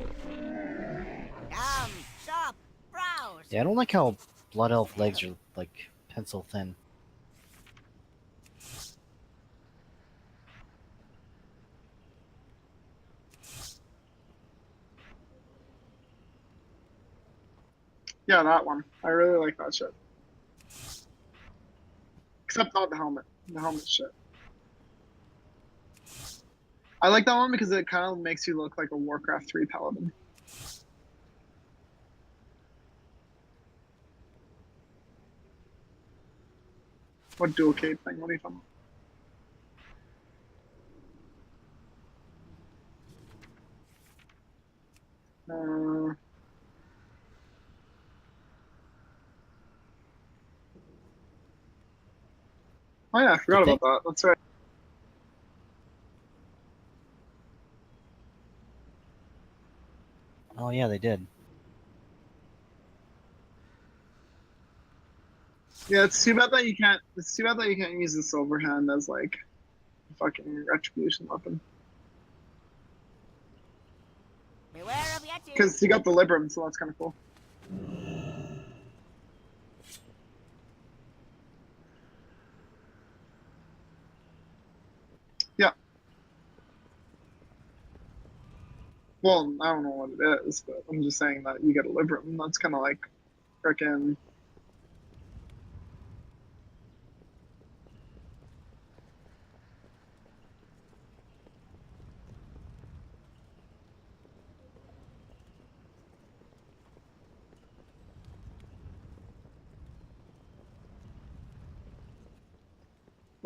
Speaker 4: Come, shop, browse.
Speaker 1: Yeah, I don't like how Blood Elf legs are like pencil thin.
Speaker 6: Yeah, that one. I really like that shit. Except not the helmet. The helmet shit. I like that one because it kind of makes you look like a Warcraft 3 paladin. What dual cape thing? What are you talking about? Oh yeah, I forgot
Speaker 1: Did they?
Speaker 6: about that. That's right.
Speaker 1: Oh yeah, they did.
Speaker 6: Yeah, it's too bad that you can't. It's too bad that you can't use the silver hand as like a fucking retribution weapon.
Speaker 4: Beware of Yeti.
Speaker 6: Because you got the Libram, so that's kind of cool. Yeah. Well, I don't know what it is, but I'm just saying that you get a Libram. That's kind of like freaking.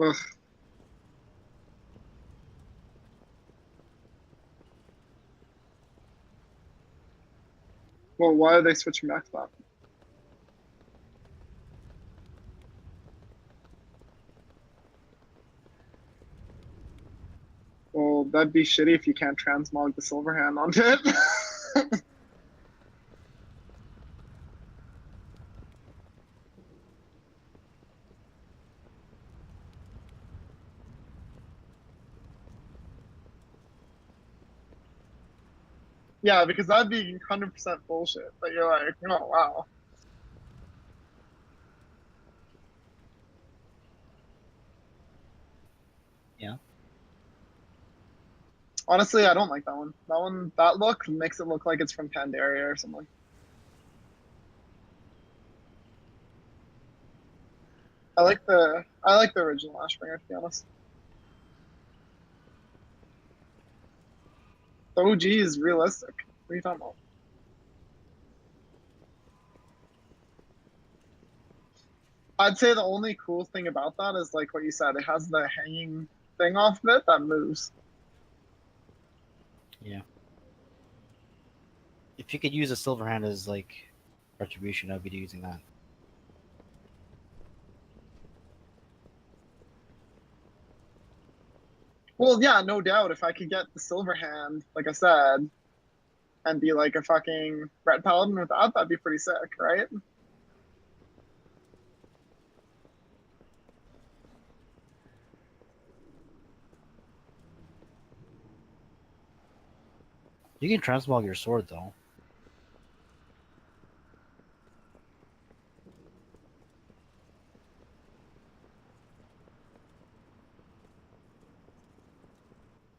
Speaker 6: Ugh. Well, why are they switching back to that? Well, that'd be shitty if you can't transmog the silver hand onto it. Yeah, because that'd be 100% bullshit. But you're like, oh wow.
Speaker 1: Yeah.
Speaker 6: Honestly, I don't like that one. That one, that look makes it look like it's from Pandaria or something. I like the original Ashbringer, to be honest. The OG is realistic. What are you talking about? I'd say the only cool thing about that is like what you said. It has the hanging thing off of it that moves.
Speaker 1: Yeah. If you could use a silver hand as like retribution, I'd be using that.
Speaker 6: Well, yeah, no doubt. If I could get the silver hand, like I said, and be like a fucking red paladin with that, that'd be pretty sick, right?
Speaker 1: You can transmog your sword though.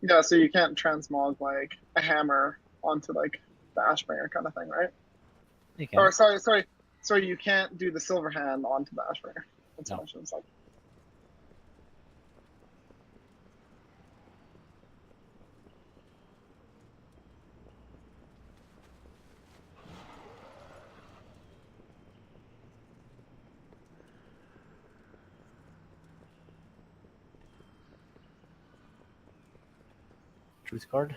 Speaker 6: Yeah, so you can't transmog like a hammer onto like the Ashbringer kind of thing, right?
Speaker 1: You
Speaker 6: Or
Speaker 1: can.
Speaker 6: sorry, you can't do the silver hand onto the Ashbringer. That's
Speaker 1: No.
Speaker 6: what I should have said.
Speaker 1: Truth card.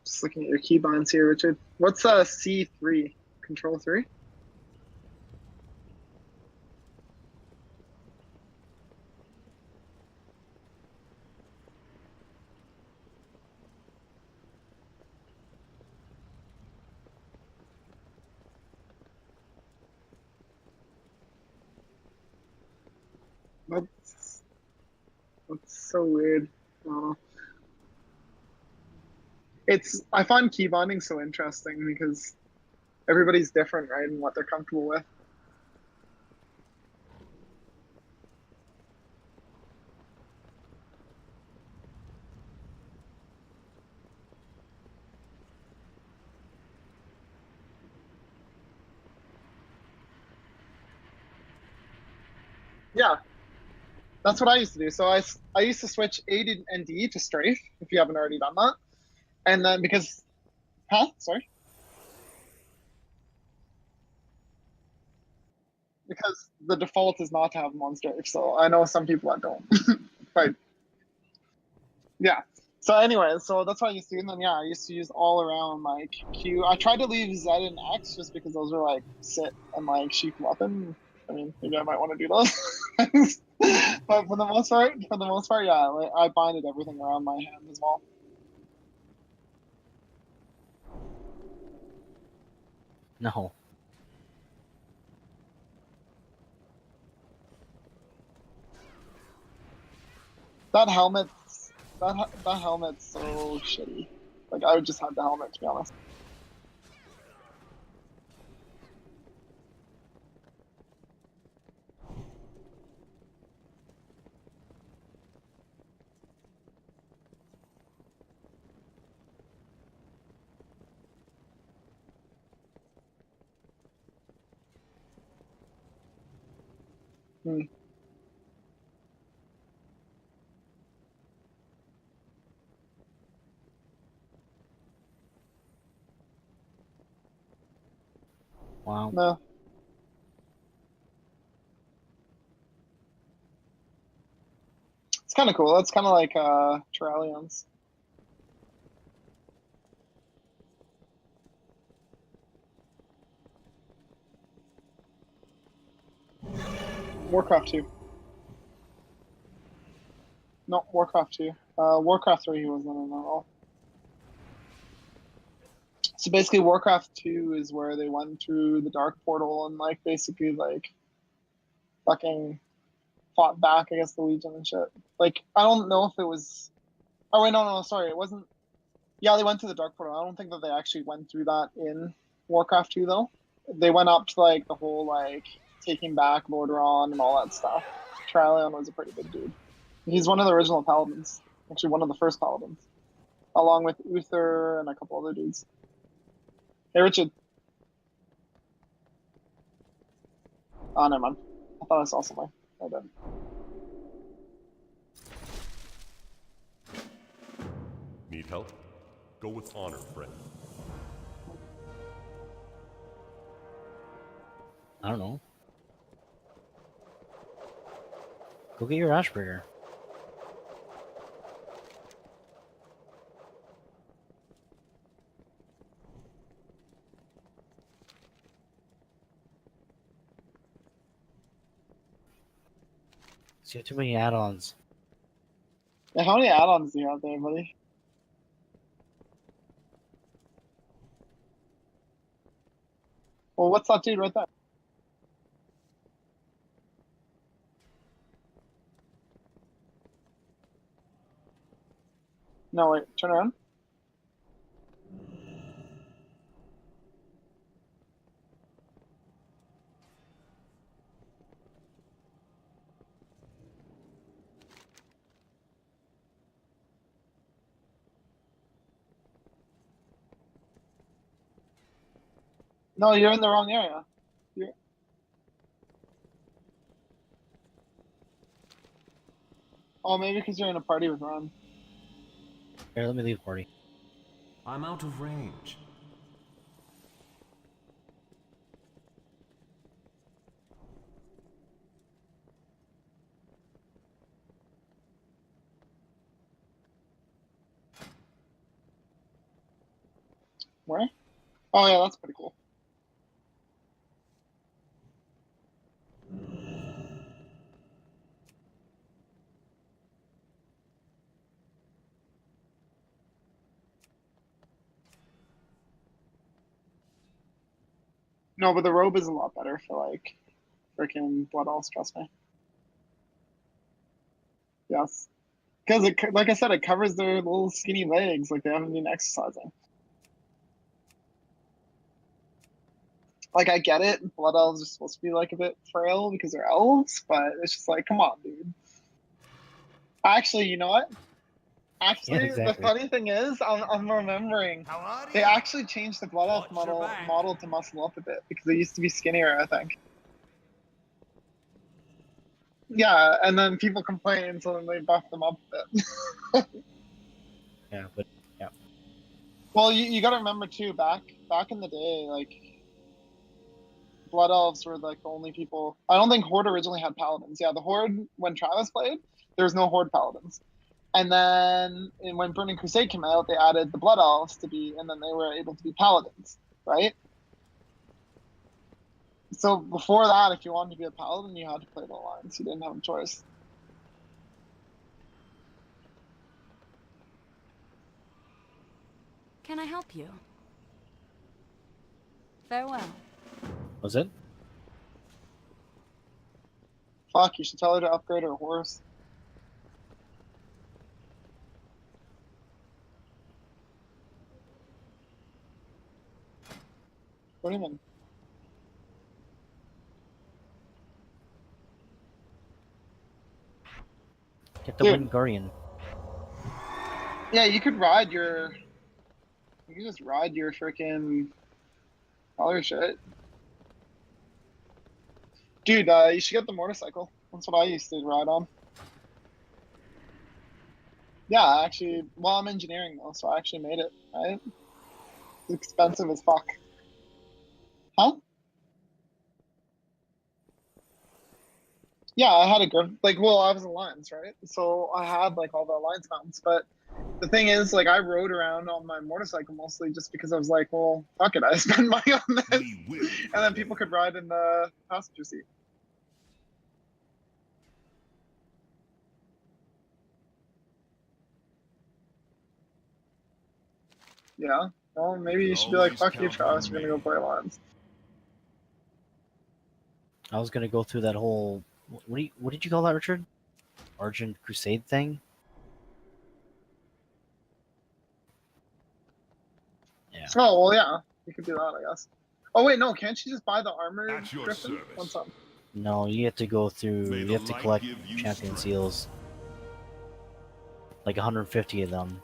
Speaker 6: Just looking at your keybinds here, Richard. What's C3? Control 3? That's so weird. Uh, I find key binding so interesting because everybody's different, right, and what they're comfortable with. Yeah, that's what I used to do. So I used to switch A to, and D to strafe if you haven't already done that, and then because sorry, because the default is not to have them on strafe. So I know some people that don't, but yeah. So anyway, so that's what I used to do. And then yeah, I used to use all around like Q. I tried to leave Z and X just because those are like sit and like sheep weapon. I mean, maybe I might want to do those. But for the most part, yeah, like, I binded everything around my hand as well.
Speaker 1: No.
Speaker 6: That helmet's that helmet's so shitty. Like I would just have the helmet to be honest. Hmm.
Speaker 1: Wow.
Speaker 6: No, it's kind of cool. That's kind of like Terralions. Warcraft 2. No, Warcraft 2. Warcraft 3 he wasn't in at all. So basically, Warcraft 2 is where they went through the Dark Portal and like basically like fucking fought back against the Legion and shit. Like I don't know if it was. Oh wait, no, sorry, it wasn't. Yeah, they went to the Dark Portal. I don't think that they actually went through that in Warcraft 2 though. They went up to like the whole like taking back Lordaeron and all that stuff. Tralion was a pretty big dude. He's one of the original paladins. Actually, one of the first paladins, along with Uther and a couple other dudes. Hey, Richard. Oh, never mind. I thought I saw something. I didn't.
Speaker 5: Need help? Go with honor, friend.
Speaker 1: I don't know. Go get your Ashburger. So you have too many add-ons.
Speaker 6: Yeah, how many add-ons do you have there, buddy? what's that dude right there? No, wait, turn around. No, you're in the wrong area. You're... Oh, maybe because you're in a party with Ron.
Speaker 1: Here, let me leave the party.
Speaker 3: I'm out of range.
Speaker 6: Where? Oh yeah, that's pretty cool. No, but the robe is a lot better for like freaking blood elves, trust me. Yes. Because it, like I said, it covers their little skinny legs, like they haven't been exercising. Like I get it, blood elves are supposed to be like a bit frail because they're elves, but it's just like, come on, dude. Actually, you know what?
Speaker 1: Yeah,
Speaker 6: Actually, the
Speaker 1: exactly.
Speaker 6: funny thing is, I'm remembering they actually changed the blood elf model to muscle up a bit because they used to be skinnier, I think. Yeah, and then people complained, so then they buffed them up a bit.
Speaker 1: Yeah, but yeah.
Speaker 6: Well, you got to remember too, back in the day, like blood elves were like the only people. I don't think Horde originally had paladins. Yeah, the Horde when Travis played, there was no Horde paladins. And then when Burning Crusade came out, they added the blood elves to be, and then they were able to be paladins, right? So before that, if you wanted to be a paladin, you had to play the alliance. You didn't have a choice.
Speaker 7: Can I help you? Farewell.
Speaker 1: Was it?
Speaker 6: Fuck, you should tell her to upgrade her horse. What do you mean?
Speaker 1: Get the
Speaker 6: Dude.
Speaker 1: Wind Guardian.
Speaker 6: Yeah, you could ride your. You could just ride your freaking other shit. Dude, you should get the motorcycle. That's what I used to ride on. Yeah, actually, well, I'm engineering though, so I actually made it, right? It's expensive as fuck. Huh? Yeah, I had a grip. Like, well, I was Alliance, right? So I had like all the Alliance mounts, but the thing is, like, I rode around on my motorcycle mostly just because I was like, well, fuck it, I spend money on this, and then people could ride in the passenger seat. Yeah. Well, maybe you should be like, fuck you, Travis, we're gonna go play Alliance.
Speaker 1: I was gonna go through that whole what did you call that, Richard? Argent Crusade thing? Yeah.
Speaker 6: Oh, well, yeah, you could do that, I guess. Oh wait, no, can't you just buy the armored
Speaker 5: At your
Speaker 6: Griffin?
Speaker 5: service.
Speaker 6: What's up?
Speaker 1: No, you have to go through.
Speaker 5: May
Speaker 1: You
Speaker 5: the
Speaker 1: have to
Speaker 5: light
Speaker 1: collect
Speaker 5: give you
Speaker 1: champion
Speaker 5: strength.
Speaker 1: seals. Like 150 of them.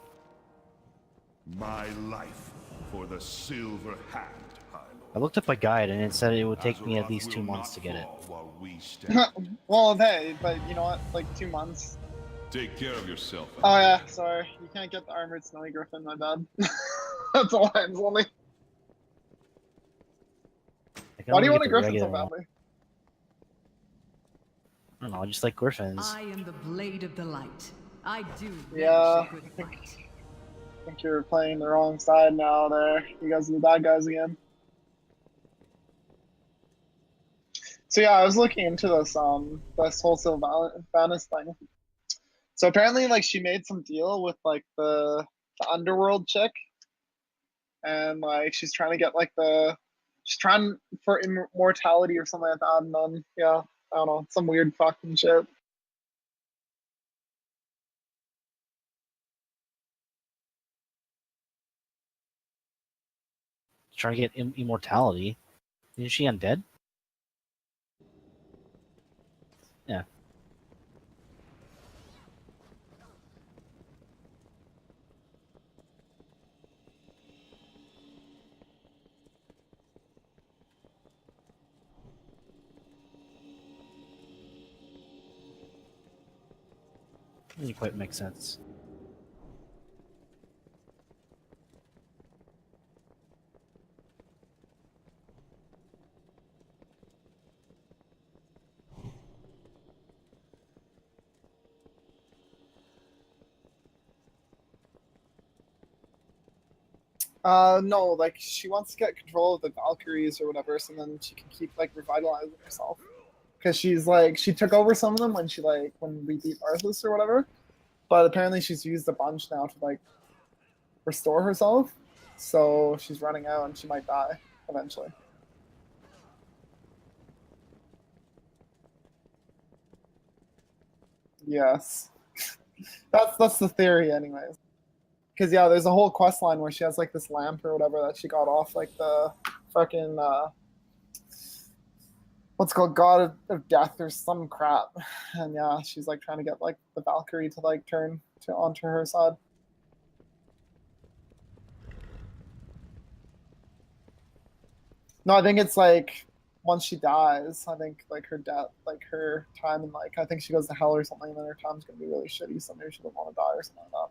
Speaker 5: My life for the silver hand, High
Speaker 1: I
Speaker 5: Lord.
Speaker 1: looked up a guide and it said it would take me at
Speaker 5: Azeroth
Speaker 1: least 2
Speaker 5: will
Speaker 1: months
Speaker 5: not
Speaker 1: to get it.
Speaker 5: fall while we stand.
Speaker 6: Well, hey, but you know what? Like 2 months.
Speaker 5: Take care of yourself.
Speaker 6: Oh yeah, sorry, you can't get the armored snowy griffin. My bad. That's Alliance only.
Speaker 1: I can
Speaker 6: Why do
Speaker 1: only
Speaker 6: you
Speaker 1: get
Speaker 6: want a
Speaker 1: the
Speaker 6: griffin so
Speaker 1: regular one.
Speaker 6: badly?
Speaker 1: I don't know. I just like griffins.
Speaker 8: I am the blade of the light. I do
Speaker 6: Yeah,
Speaker 8: relish a good
Speaker 6: I think-
Speaker 8: fight.
Speaker 6: I think you're playing the wrong side now. There, you guys are the bad guys again. So yeah, I was looking into this wholesale Vanis thing. So apparently, like, she made some deal with like the underworld chick, and like she's trying to get like the She's trying for immortality or something like that, and then yeah, I don't know, some weird fucking shit.
Speaker 1: Trying to get immortality. Isn't she undead? Yeah. Doesn't quite make sense.
Speaker 6: No, like she wants to get control of the Valkyries or whatever, so then she can keep like revitalizing herself. Because she's like she took over some of them when when we beat Arthas or whatever, but apparently she's used a bunch now to like restore herself. So she's running out and she might die eventually. Yes, that's the theory, anyways. Because yeah, there's a whole quest line where she has like this lamp or whatever that she got off like the fucking what's called God of Death or some crap, and yeah, she's like trying to get like the Valkyrie to like turn to onto her side. No, I think it's like once she dies, I think like her death, like her time, and like I think she goes to hell or something, and then her time's gonna be really shitty. So maybe she doesn't want to die or something like that.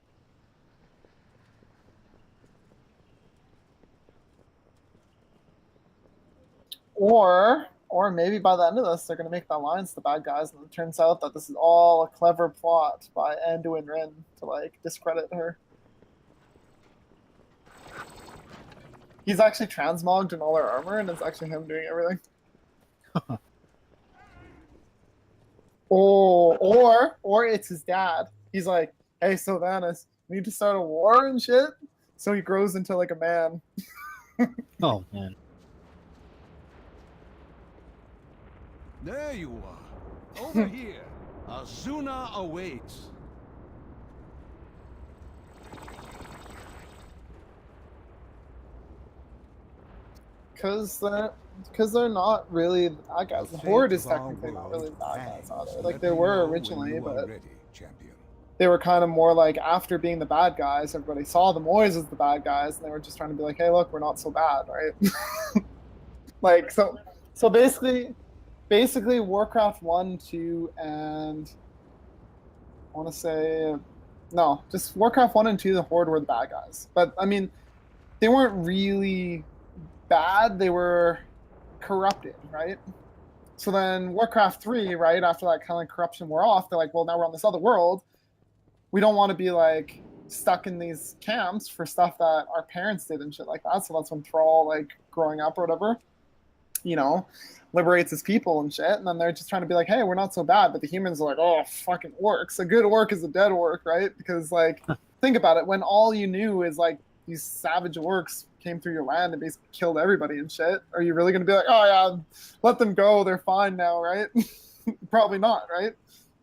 Speaker 6: Or maybe by the end of this, they're gonna make the Alliance the bad guys, and it turns out that this is all a clever plot by Anduin Rin to like discredit her. He's actually transmogged in all her armor, and it's actually him doing everything. Or it's his dad. He's like, hey, Sylvanas, we need to start a war and shit. So he grows into like a man.
Speaker 1: Oh man.
Speaker 7: There you are. Over here. Azuna awaits.
Speaker 6: Because they're not really the bad guys. The Horde is technically not really the bad guys either. Like they were originally, but they were kind of more like after being the bad guys, everybody saw them always as the bad guys, and they were just trying to be like, hey, look, we're not so bad, right? Like so basically Warcraft 1, 2, and I want to say no, just Warcraft 1 and 2, the Horde were the bad guys. But I mean, they weren't really bad, they were corrupted, right? So then Warcraft 3, right, after that kind of corruption wore off, they're like, well, now we're on this other world. We don't want to be like stuck in these camps for stuff that our parents did and shit like that. So that's when Thrall, like growing up or whatever, liberates his people and shit. And then they're just trying to be like, hey, we're not so bad. But the humans are like, oh, fucking orcs. A good orc is a dead orc, right? Because like, think about it. When all you knew is like these savage orcs came through your land and basically killed everybody and shit, are you really going to be like, oh yeah, let them go, they're fine now, right? Probably not, right?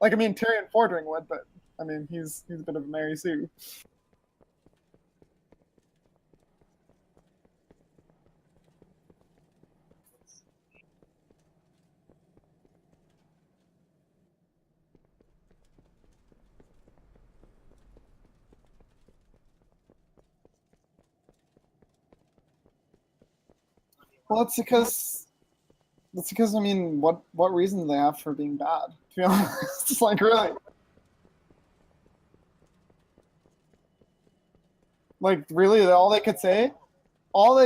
Speaker 6: Like, I mean, Tyrion Fordring would, but I mean, he's a bit of a Mary Sue. Well, that's because I mean, what reason do they have for being bad? To be honest, it's like really, like really, all they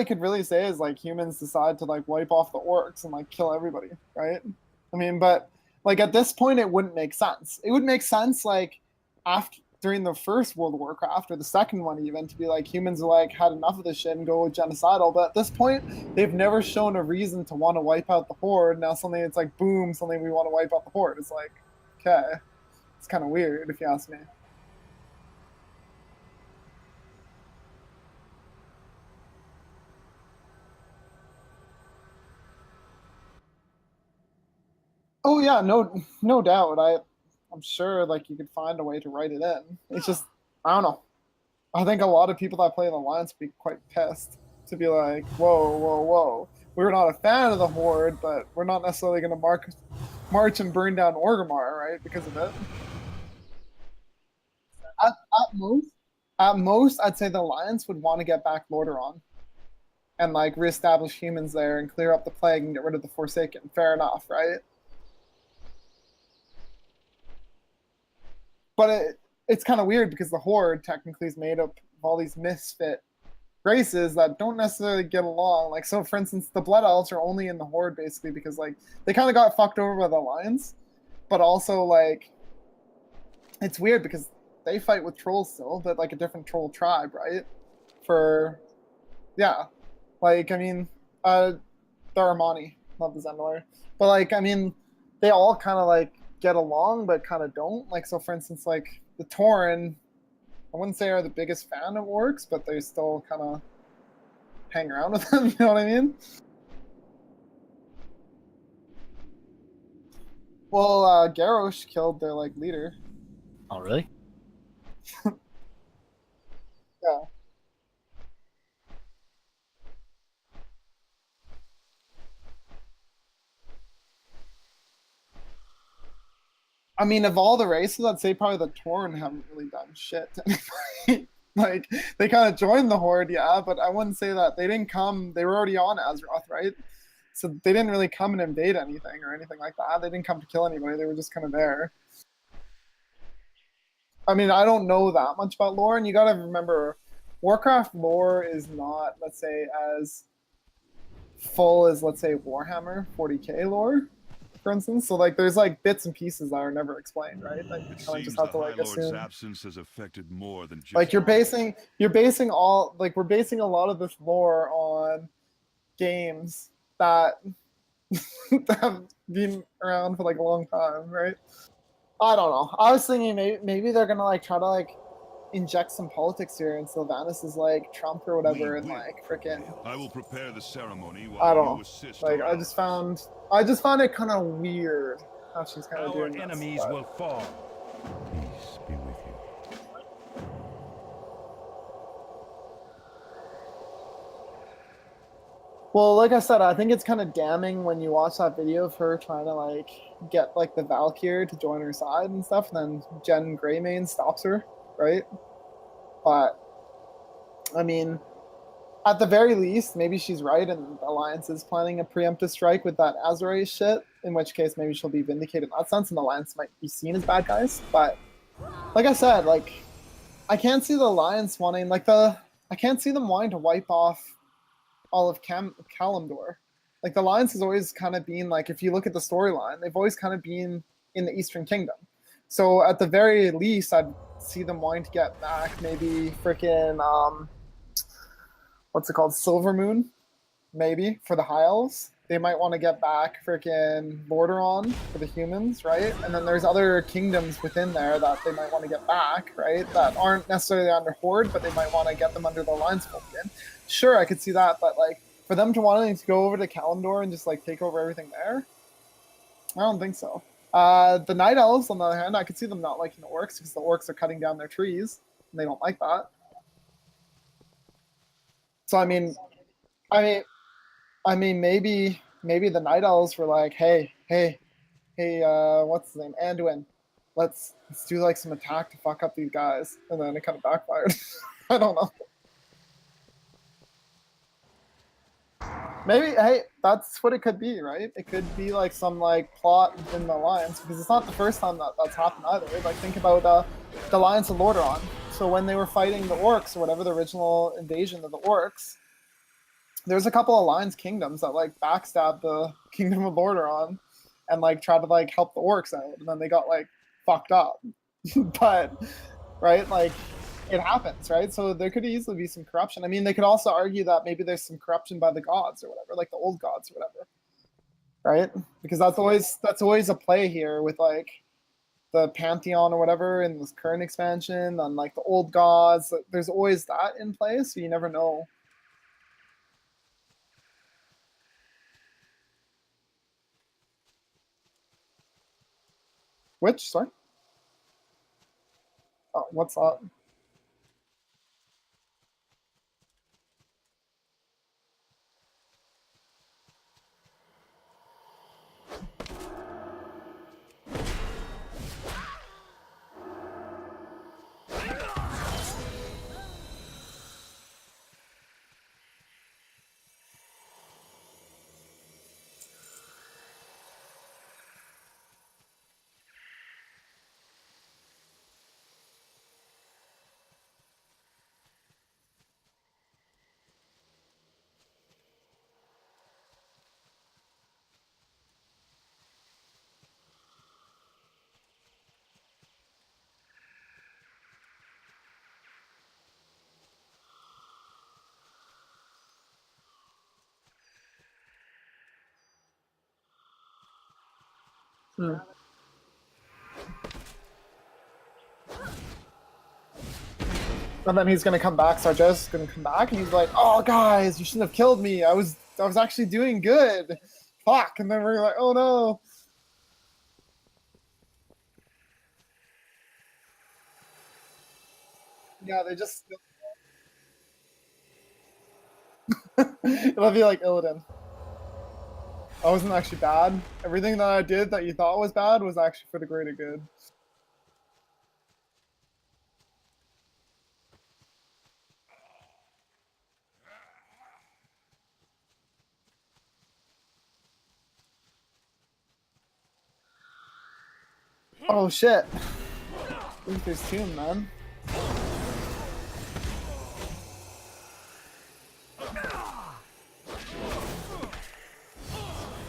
Speaker 6: could really say is like humans decide to like wipe off the orcs and like kill everybody, right? I mean, but like at this point, it wouldn't make sense. It would make sense like after during the first World of Warcraft or the second one even to be like humans are like had enough of this shit and go genocidal. But at this point, they've never shown a reason to want to wipe out the Horde. Now suddenly it's like boom, suddenly we want to wipe out the Horde. It's like, okay, it's kind of weird if you ask me. Oh yeah, no doubt. I'm sure like you could find a way to write it in. It's just I don't know. I think a lot of people that play in the Alliance would be quite pissed to be like, whoa, whoa, whoa. We're not a fan of the Horde, but we're not necessarily going to march and burn down Orgrimmar, right? Because of it. At most, I'd say the Alliance would want to get back Lordaeron and like reestablish humans there and clear up the plague and get rid of the Forsaken. Fair enough, right? But it's kind of weird because the Horde technically is made up of all these misfit races that don't necessarily get along. Like, so for instance, the Blood Elves are only in the Horde basically because like they kind of got fucked over by the Alliance, but also like it's weird because they fight with trolls still, but like a different troll tribe, right? For yeah, like I mean, the Armani, not the Zendor, but like I mean, they all kind of like get along, but kind of don't. Like so, for instance, like the Tauren, I wouldn't say are the biggest fan of orcs, but they still kind of hang around with them. You know what I mean? Well, Garrosh killed their like leader.
Speaker 1: Oh, really?
Speaker 6: Yeah. I mean, of all the races, I'd say probably the Tauren haven't really done shit to anybody. Like, they kind of joined the Horde, yeah, but I wouldn't say that. They didn't come, they were already on Azeroth, right? So they didn't really come and invade anything or anything like that. They didn't come to kill anybody, they were just kind of there. I mean, I don't know that much about lore, and you gotta remember, Warcraft lore is not, let's say, as full as, let's say, Warhammer 40k lore, for instance. So, like, there's, like, bits and pieces that are never explained, right? Like, you
Speaker 7: It
Speaker 6: kind of
Speaker 7: seems
Speaker 6: just
Speaker 7: the
Speaker 6: have to,
Speaker 7: High
Speaker 6: like,
Speaker 7: Lord's
Speaker 6: assume.
Speaker 7: absence has affected more than just...
Speaker 6: Like, you're basing all, like, we're basing a lot of this lore on games that, that have been around for, like, a long time, right? I don't know. I was thinking maybe they're gonna like try to like inject some politics here, and Sylvanas is like Trump or whatever, and like freaking.
Speaker 7: I will prepare the ceremony
Speaker 6: I
Speaker 7: while
Speaker 6: don't
Speaker 7: you
Speaker 6: know.
Speaker 7: assist
Speaker 6: Like
Speaker 7: our
Speaker 6: I just found it kind of weird how she's kind of doing this. But...
Speaker 7: fall. Peace be with you.
Speaker 6: Well, like I said, I think it's kind of damning when you watch that video of her trying to like get like the Valkyr to join her side and stuff, and then Jen Greymane stops her, right? But I mean, at the very least, maybe she's right, and the Alliance is planning a preemptive strike with that Azure shit. In which case, maybe she'll be vindicated in that sense, and the Alliance might be seen as bad guys. But like I said, like I can't see the Alliance wanting I can't see them wanting to wipe off all of Kalimdor. Like the Alliance has always kind of been like, if you look at the storyline, they've always kind of been in the Eastern Kingdom. So at the very least, I'd see them wanting to get back maybe freaking what's it called, Silver Moon, maybe for the High Elves. They might want to get back freaking Lordaeron for the humans, right? And then there's other kingdoms within there that they might want to get back, right? That aren't necessarily under Horde, but they might want to get them under the Alliance fold again. Sure, I could see that, but like for them to wanting to go over to Kalimdor and just like take over everything there, I don't think so. The Night Elves, on the other hand, I could see them not liking the Orcs because the Orcs are cutting down their trees, and they don't like that. So I mean, maybe the Night Owls were like, hey, what's his name, Anduin, let's do like some attack to fuck up these guys, and then it kind of backfired. I don't know. Maybe, hey, that's what it could be, right? It could be like some like plot in the Alliance, because it's not the first time that's happened either. Like think about the Alliance of Lordaeron. So when they were fighting the Orcs or whatever, the original invasion of the Orcs, there's a couple Alliance kingdoms that like backstabbed the Kingdom of Lordaeron and like tried to like help the Orcs out, and then they got like fucked up. But right, like it happens, right? So there could easily be some corruption. I mean, they could also argue that maybe there's some corruption by the gods or whatever, like the old gods or whatever, right? Because that's always a play here with like the pantheon or whatever in this current expansion, on like the old gods. There's always that in play, so you never know. Which? Sorry. Oh, what's that? Hmm. And then he's gonna come back. Sarge's gonna come back, and he's like, "Oh, guys, you shouldn't have killed me. I was actually doing good. Fuck!" And then we're like, "Oh no." Yeah, they just. It'll be like Illidan. I wasn't actually bad. Everything that I did that you thought was bad was actually for the greater good. Oh shit. Luther's tomb, man.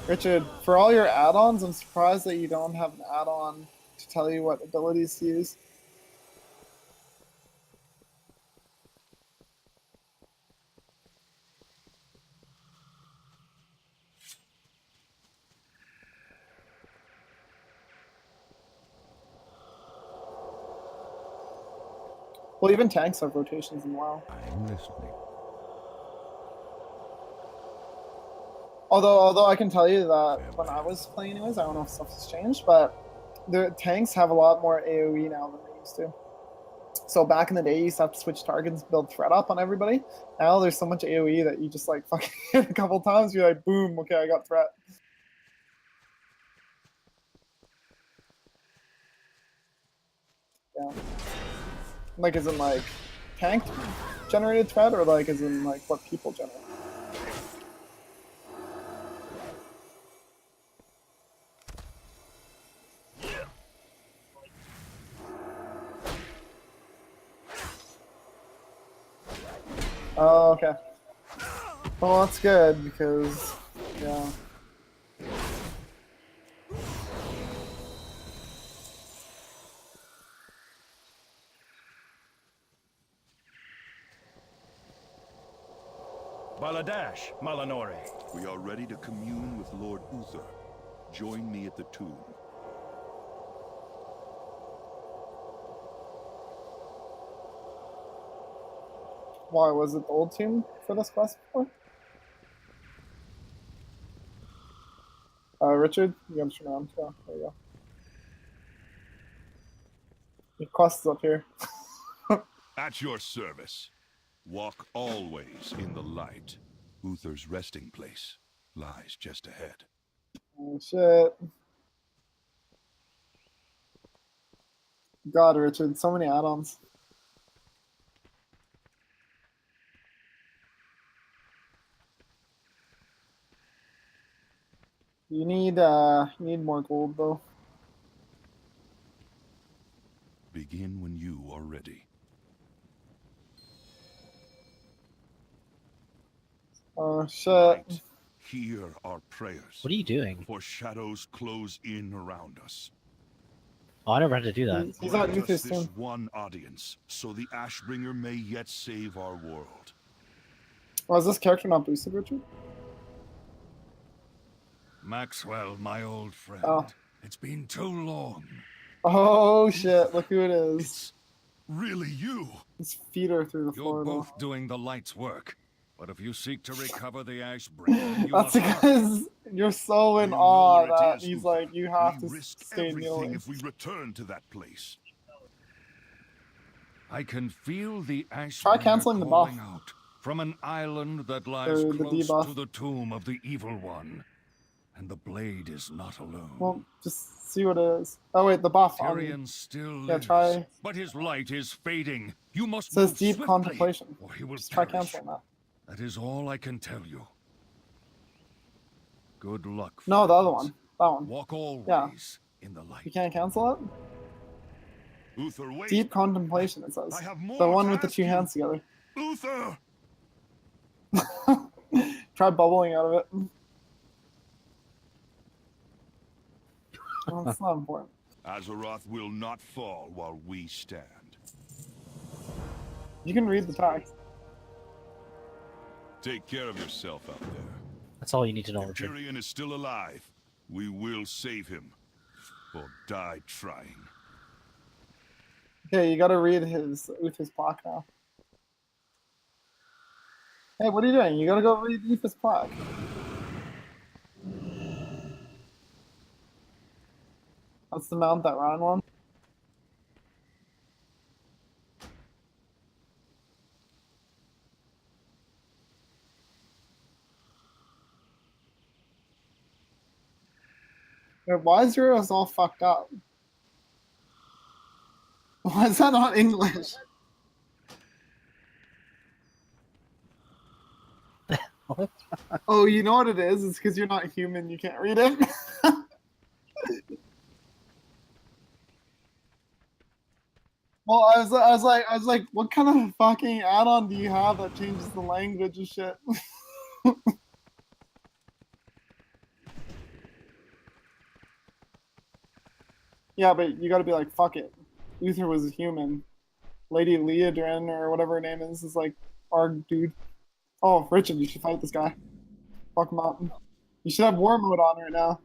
Speaker 6: Richard, for all your add-ons, I'm surprised that you don't have an add-on to tell you what abilities to use. Well, even tanks have rotations in WoW.
Speaker 7: I'm listening.
Speaker 6: Although I can tell you that when I was playing anyways, I don't know if stuff has changed, but the tanks have a lot more AoE now than they used to. So back in the day, you used to have to switch targets, build threat up on everybody. Now there's so much AoE that you just like fucking hit a couple times, you're like, boom, okay, I got threat. Yeah. Like, as in like tank generated threat, or like as in like what people generate? Oh, okay. Well, that's good because, yeah.
Speaker 9: Baladash, Malanori.
Speaker 7: We are ready to commune with Lord Uther. Join me at the tomb.
Speaker 6: Why was it the old team for this quest before? Richard, you gotta turn around. Yeah, there you go. Your quest is up here.
Speaker 7: At your service. Walk always in the light. Uther's resting place lies just ahead.
Speaker 6: Oh shit. God, Richard, so many add-ons. You need more gold though.
Speaker 7: Begin when you are ready.
Speaker 6: Oh shit.
Speaker 7: Light, hear our prayers.
Speaker 1: What are you doing?
Speaker 7: For shadows close in around us.
Speaker 1: Oh, I never had to do that.
Speaker 6: He's not
Speaker 7: Grant us
Speaker 6: Uther's
Speaker 7: this
Speaker 6: tomb.
Speaker 7: one audience, so the Ashbringer may yet save our world.
Speaker 6: Oh, is this character not boosted, Richard?
Speaker 9: Maxwell, my old friend.
Speaker 6: Oh.
Speaker 9: It's been too long.
Speaker 6: Oh shit, look who it is.
Speaker 7: It's really you.
Speaker 6: His feet are through the
Speaker 9: You're
Speaker 6: floor though.
Speaker 9: both doing the light's work. But if you seek to recover the Ashbringer, you
Speaker 6: That's
Speaker 9: must not.
Speaker 6: because you're so in
Speaker 7: You know
Speaker 6: awe
Speaker 7: where it
Speaker 6: that
Speaker 7: is,
Speaker 6: he's
Speaker 7: Uther.
Speaker 6: like, you have
Speaker 7: We
Speaker 6: to
Speaker 7: risk
Speaker 6: stay
Speaker 7: everything
Speaker 6: kneeling.
Speaker 7: if we return to that place.
Speaker 9: I can feel the
Speaker 6: Try
Speaker 9: Ashbringer
Speaker 6: canceling the buff.
Speaker 9: calling out from an island that lies
Speaker 6: Or the
Speaker 9: close
Speaker 6: debuff.
Speaker 9: to the tomb of the Evil One. And the blade is not alone.
Speaker 6: Well, just see what it is. Oh wait, the buff on.
Speaker 9: Tyrion still
Speaker 6: Yeah,
Speaker 9: lives,
Speaker 6: try.
Speaker 9: but his light is fading. You must
Speaker 6: It says
Speaker 9: move
Speaker 6: deep
Speaker 9: swiftly,
Speaker 6: contemplation.
Speaker 9: or he will
Speaker 6: Just try
Speaker 9: perish.
Speaker 6: canceling that.
Speaker 9: That is all I can tell you. Good luck.
Speaker 6: No, the other
Speaker 9: friends.
Speaker 6: one. That one.
Speaker 9: Walk always in the light.
Speaker 6: You can't cancel it?
Speaker 7: Uther, wait.
Speaker 6: Deep contemplation, it says.
Speaker 7: I have more
Speaker 6: The one
Speaker 7: to
Speaker 6: with the
Speaker 7: ask
Speaker 6: two
Speaker 7: you.
Speaker 6: hands together.
Speaker 7: Uther!
Speaker 6: Try bubbling out of it. Well, it's not important.
Speaker 7: Azeroth will not fall while we stand.
Speaker 6: You can read the text.
Speaker 7: Take care of yourself out there.
Speaker 1: That's all you need to know,
Speaker 7: If
Speaker 1: Richard.
Speaker 7: Tyrion is still alive, we will save him. Or die trying.
Speaker 6: Okay, you gotta read Uther's plaque now. Hey, what are you doing? You gotta go read Uther's plaque. That's the mount that Ryan won. Wait, why is yours all fucked up? Why is that not English? Oh, you know what it is? It's because you're not human. You can't read it. Well, I was like, what kind of fucking add-on do you have that changes the language and shit? Yeah, but you gotta be like, fuck it. Uther was a human. Lady Leodrin, or whatever her name is like, our dude. Oh, Richard, you should fight this guy. Fuck him up. You should have war mode on right now.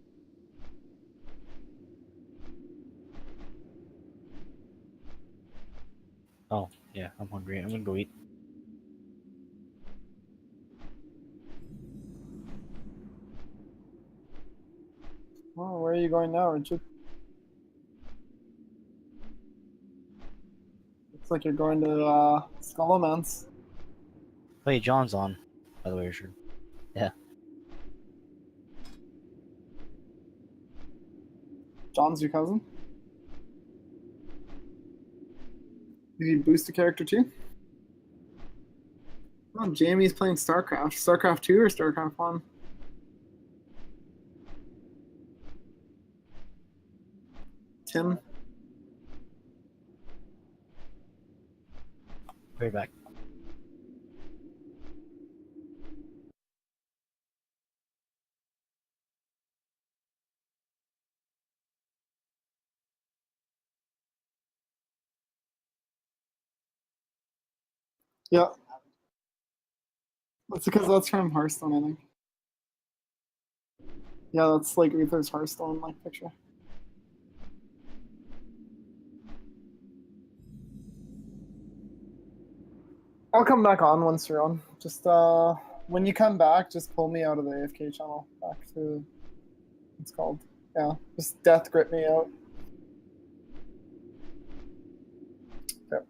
Speaker 1: Oh, yeah, I'm hungry. I'm gonna go eat.
Speaker 6: Oh, where are you going now, Richard? Looks like you're going to Skullomance.
Speaker 1: Hey, John's on, by the way, Richard. Yeah.
Speaker 6: John's your cousin? Did you boost a character too? Oh, Jamie's playing StarCraft. StarCraft 2 or StarCraft 1? Tim?
Speaker 1: Right back.
Speaker 6: Yeah. That's because that's from Hearthstone, I think. Yeah, that's like Uther's Hearthstone like picture. I'll come back on once you're on. Just when you come back, just pull me out of the AFK channel back to what's it called. Yeah, just death grip me out. Okay.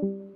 Speaker 6: Bye.